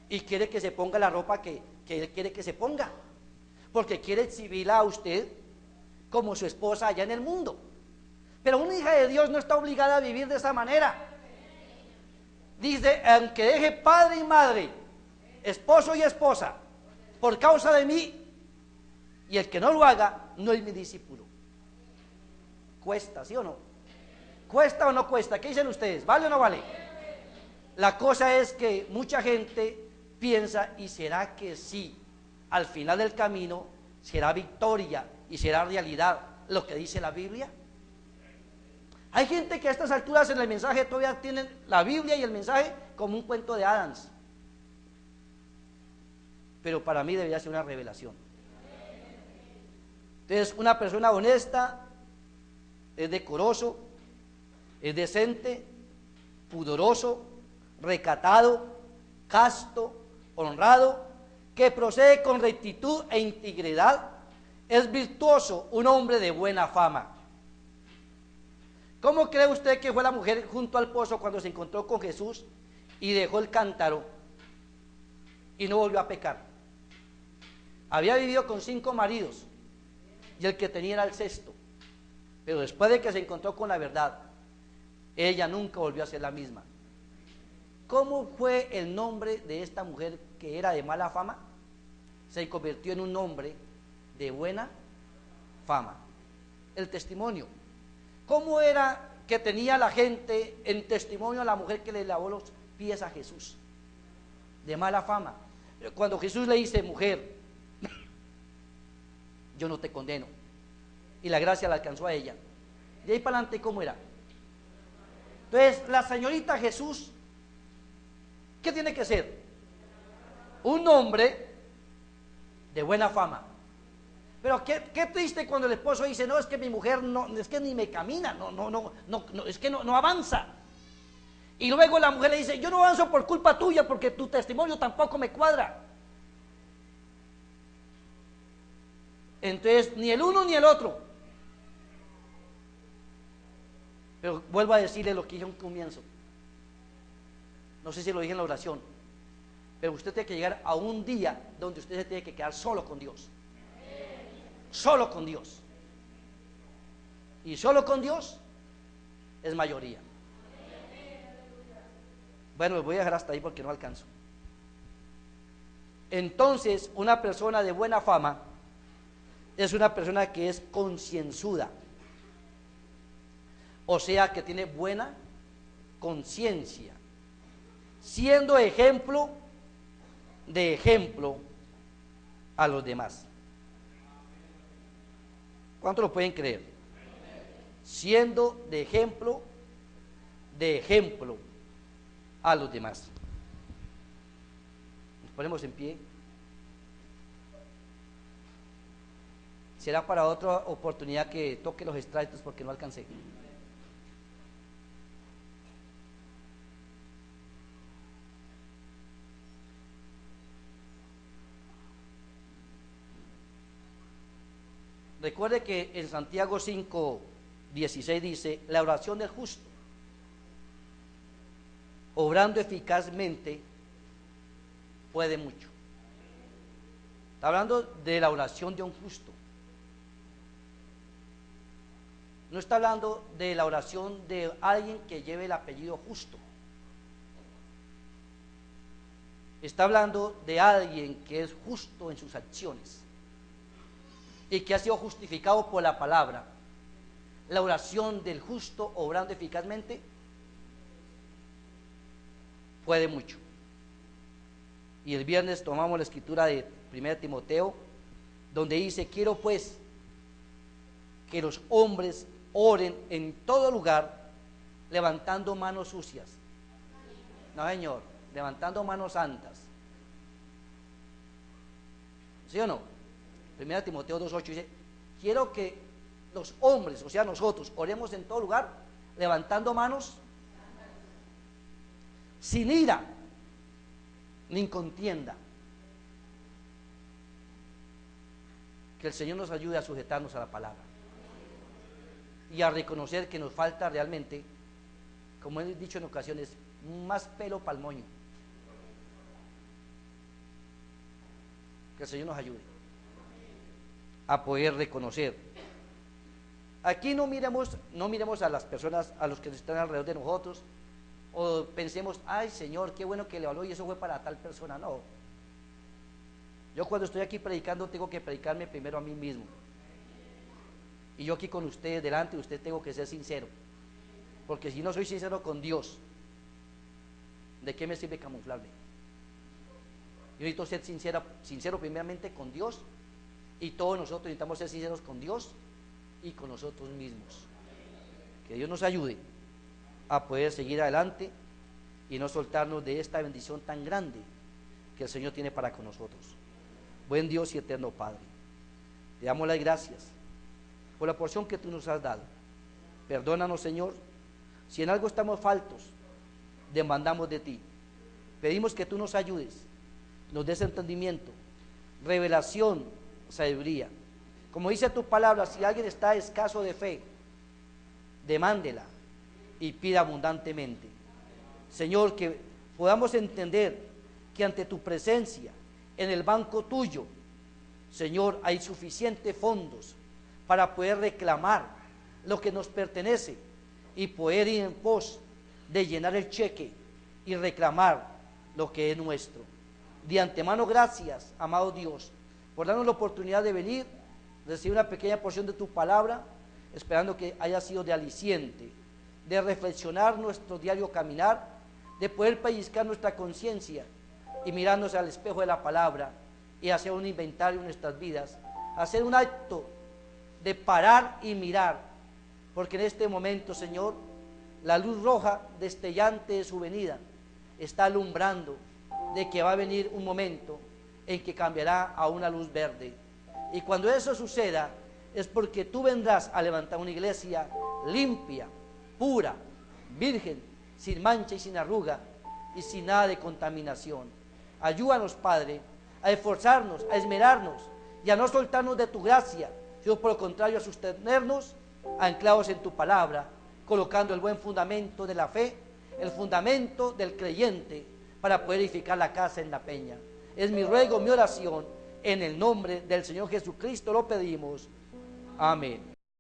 [SPEAKER 1] y quiere que se ponga la ropa que él quiere que se ponga. Porque quiere exhibirla a usted como su esposa allá en el mundo. Pero una hija de Dios no está obligada a vivir de esa manera. Dice, aunque deje padre y madre, esposo y esposa, por causa de mí, y el que no lo haga, no es mi discípulo. Cuesta, ¿sí o no? ¿Cuesta o no cuesta? ¿Qué dicen ustedes? ¿Vale o no vale? La cosa es que mucha gente piensa, ¿y será que sí? Al final del camino será victoria y será realidad lo que dice la Biblia. Hay gente que a estas alturas en el mensaje todavía tienen la Biblia y el mensaje como un cuento de Adams. Pero para mí debería ser una revelación. Entonces, una persona honesta es decoroso, es decente, pudoroso, recatado, casto, honrado, que procede con rectitud e integridad, es virtuoso, un hombre de buena fama. ¿Cómo cree usted que fue la mujer junto al pozo cuando se encontró con Jesús y dejó el cántaro y no volvió a pecar? Había vivido con 5 maridos y el que tenía era el 6º, pero después de que se encontró con la verdad, ella nunca volvió a ser la misma. ¿Cómo fue el nombre de esta mujer que era de mala fama? Se convirtió en un hombre de buena fama. El testimonio. ¿Cómo era que tenía la gente en testimonio a la mujer que le lavó los pies a Jesús? De mala fama. Cuando Jesús le dice, mujer, yo no te condeno,
[SPEAKER 3] y la gracia la alcanzó a ella. De ahí para adelante, ¿cómo era? Entonces, la señorita Jesús, ¿qué tiene que ser? Un hombre de buena fama. Pero qué triste cuando el esposo dice, no, es que mi mujer no, es que ni me camina, no, es que no avanza. Y luego la mujer le dice, yo no avanzo por culpa tuya, porque tu testimonio tampoco me cuadra. Entonces, ni el uno ni el otro. Pero vuelvo a decirle lo que dije en un comienzo. No sé si lo dije en la oración, pero usted tiene que llegar a un día donde usted se tiene que quedar solo con Dios. Solo con Dios. Y solo con Dios es mayoría. Bueno, les voy a dejar hasta ahí porque no alcanzo. Entonces, una persona de buena fama es una persona que es concienzuda. O sea, que tiene buena conciencia, siendo ejemplo a los demás. ¿Cuántos lo pueden creer? Siendo de ejemplo a los demás. Nos ponemos en pie. Será para otra oportunidad que toque los extractos porque no alcancé. Recuerde que en Santiago 5:16 dice, la oración del justo, obrando eficazmente, puede mucho. Está hablando de la oración de un justo. No está hablando de la oración de alguien que lleve el apellido justo. Está hablando de alguien que es justo en sus acciones y que ha sido justificado por la palabra. La oración del justo obrando eficazmente puede mucho. Y el viernes tomamos la escritura de 1 Timoteo, donde dice, quiero pues que los hombres oren en todo lugar, levantando manos sucias. No, Señor, levantando manos santas. ¿Sí o no? 1 Timoteo 2:8 dice, quiero que los hombres, o sea nosotros, oremos en todo lugar, levantando manos, sin ira, ni contienda. Que el Señor nos ayude a sujetarnos a la palabra y a reconocer que nos falta realmente, como he dicho en ocasiones, más pelo para el moño. Que el Señor nos ayude a poder reconocer. Aquí no miremos a las personas, a los que están alrededor de nosotros, o pensemos, ay Señor, qué bueno que le habló y eso fue para tal persona. No, yo cuando estoy aquí predicando tengo que predicarme primero a mí mismo, y yo aquí con ustedes delante de usted tengo que ser sincero, porque si no soy sincero con Dios, ¿de qué me sirve camuflarme? Yo necesito ser sincero primeramente con Dios, y todos nosotros necesitamos ser sinceros con Dios y con nosotros mismos. Que Dios nos ayude a poder seguir adelante y no soltarnos de esta bendición tan grande que el Señor tiene para con nosotros. Buen Dios y eterno Padre, te damos las gracias por la porción que tú nos has dado. Perdónanos, Señor, si en algo estamos faltos, demandamos de ti. Pedimos que tú nos ayudes, nos des entendimiento, revelación, sabiduría. Como dice tu palabra, si alguien está escaso de fe, demándela y pida abundantemente. Señor, que podamos entender que ante tu presencia, en el banco tuyo, Señor, hay suficientes fondos para poder reclamar lo que nos pertenece y poder ir en pos de llenar el cheque y reclamar lo que es nuestro. De antemano, gracias, amado Dios, por darnos la oportunidad de venir, recibir una pequeña porción de tu palabra, esperando que haya sido de aliciente, de reflexionar nuestro diario caminar, de poder pellizcar nuestra conciencia y mirarnos al espejo de la palabra y hacer un inventario en nuestras vidas, hacer un acto de parar y mirar, porque en este momento, Señor, la luz roja destellante de su venida está alumbrando de que va a venir un momento en que cambiará a una luz verde. Y cuando eso suceda, es porque tú vendrás a levantar una iglesia limpia, pura, virgen, sin mancha y sin arruga, y sin nada de contaminación. Ayúdanos, Padre, a esforzarnos, a esmerarnos, y a no soltarnos de tu gracia, sino por el contrario, a sostenernos anclados en tu palabra, colocando el buen fundamento de la fe, el fundamento del creyente, para poder edificar la casa en la peña. Es mi ruego, mi oración, en el nombre del Señor Jesucristo lo pedimos. Amén.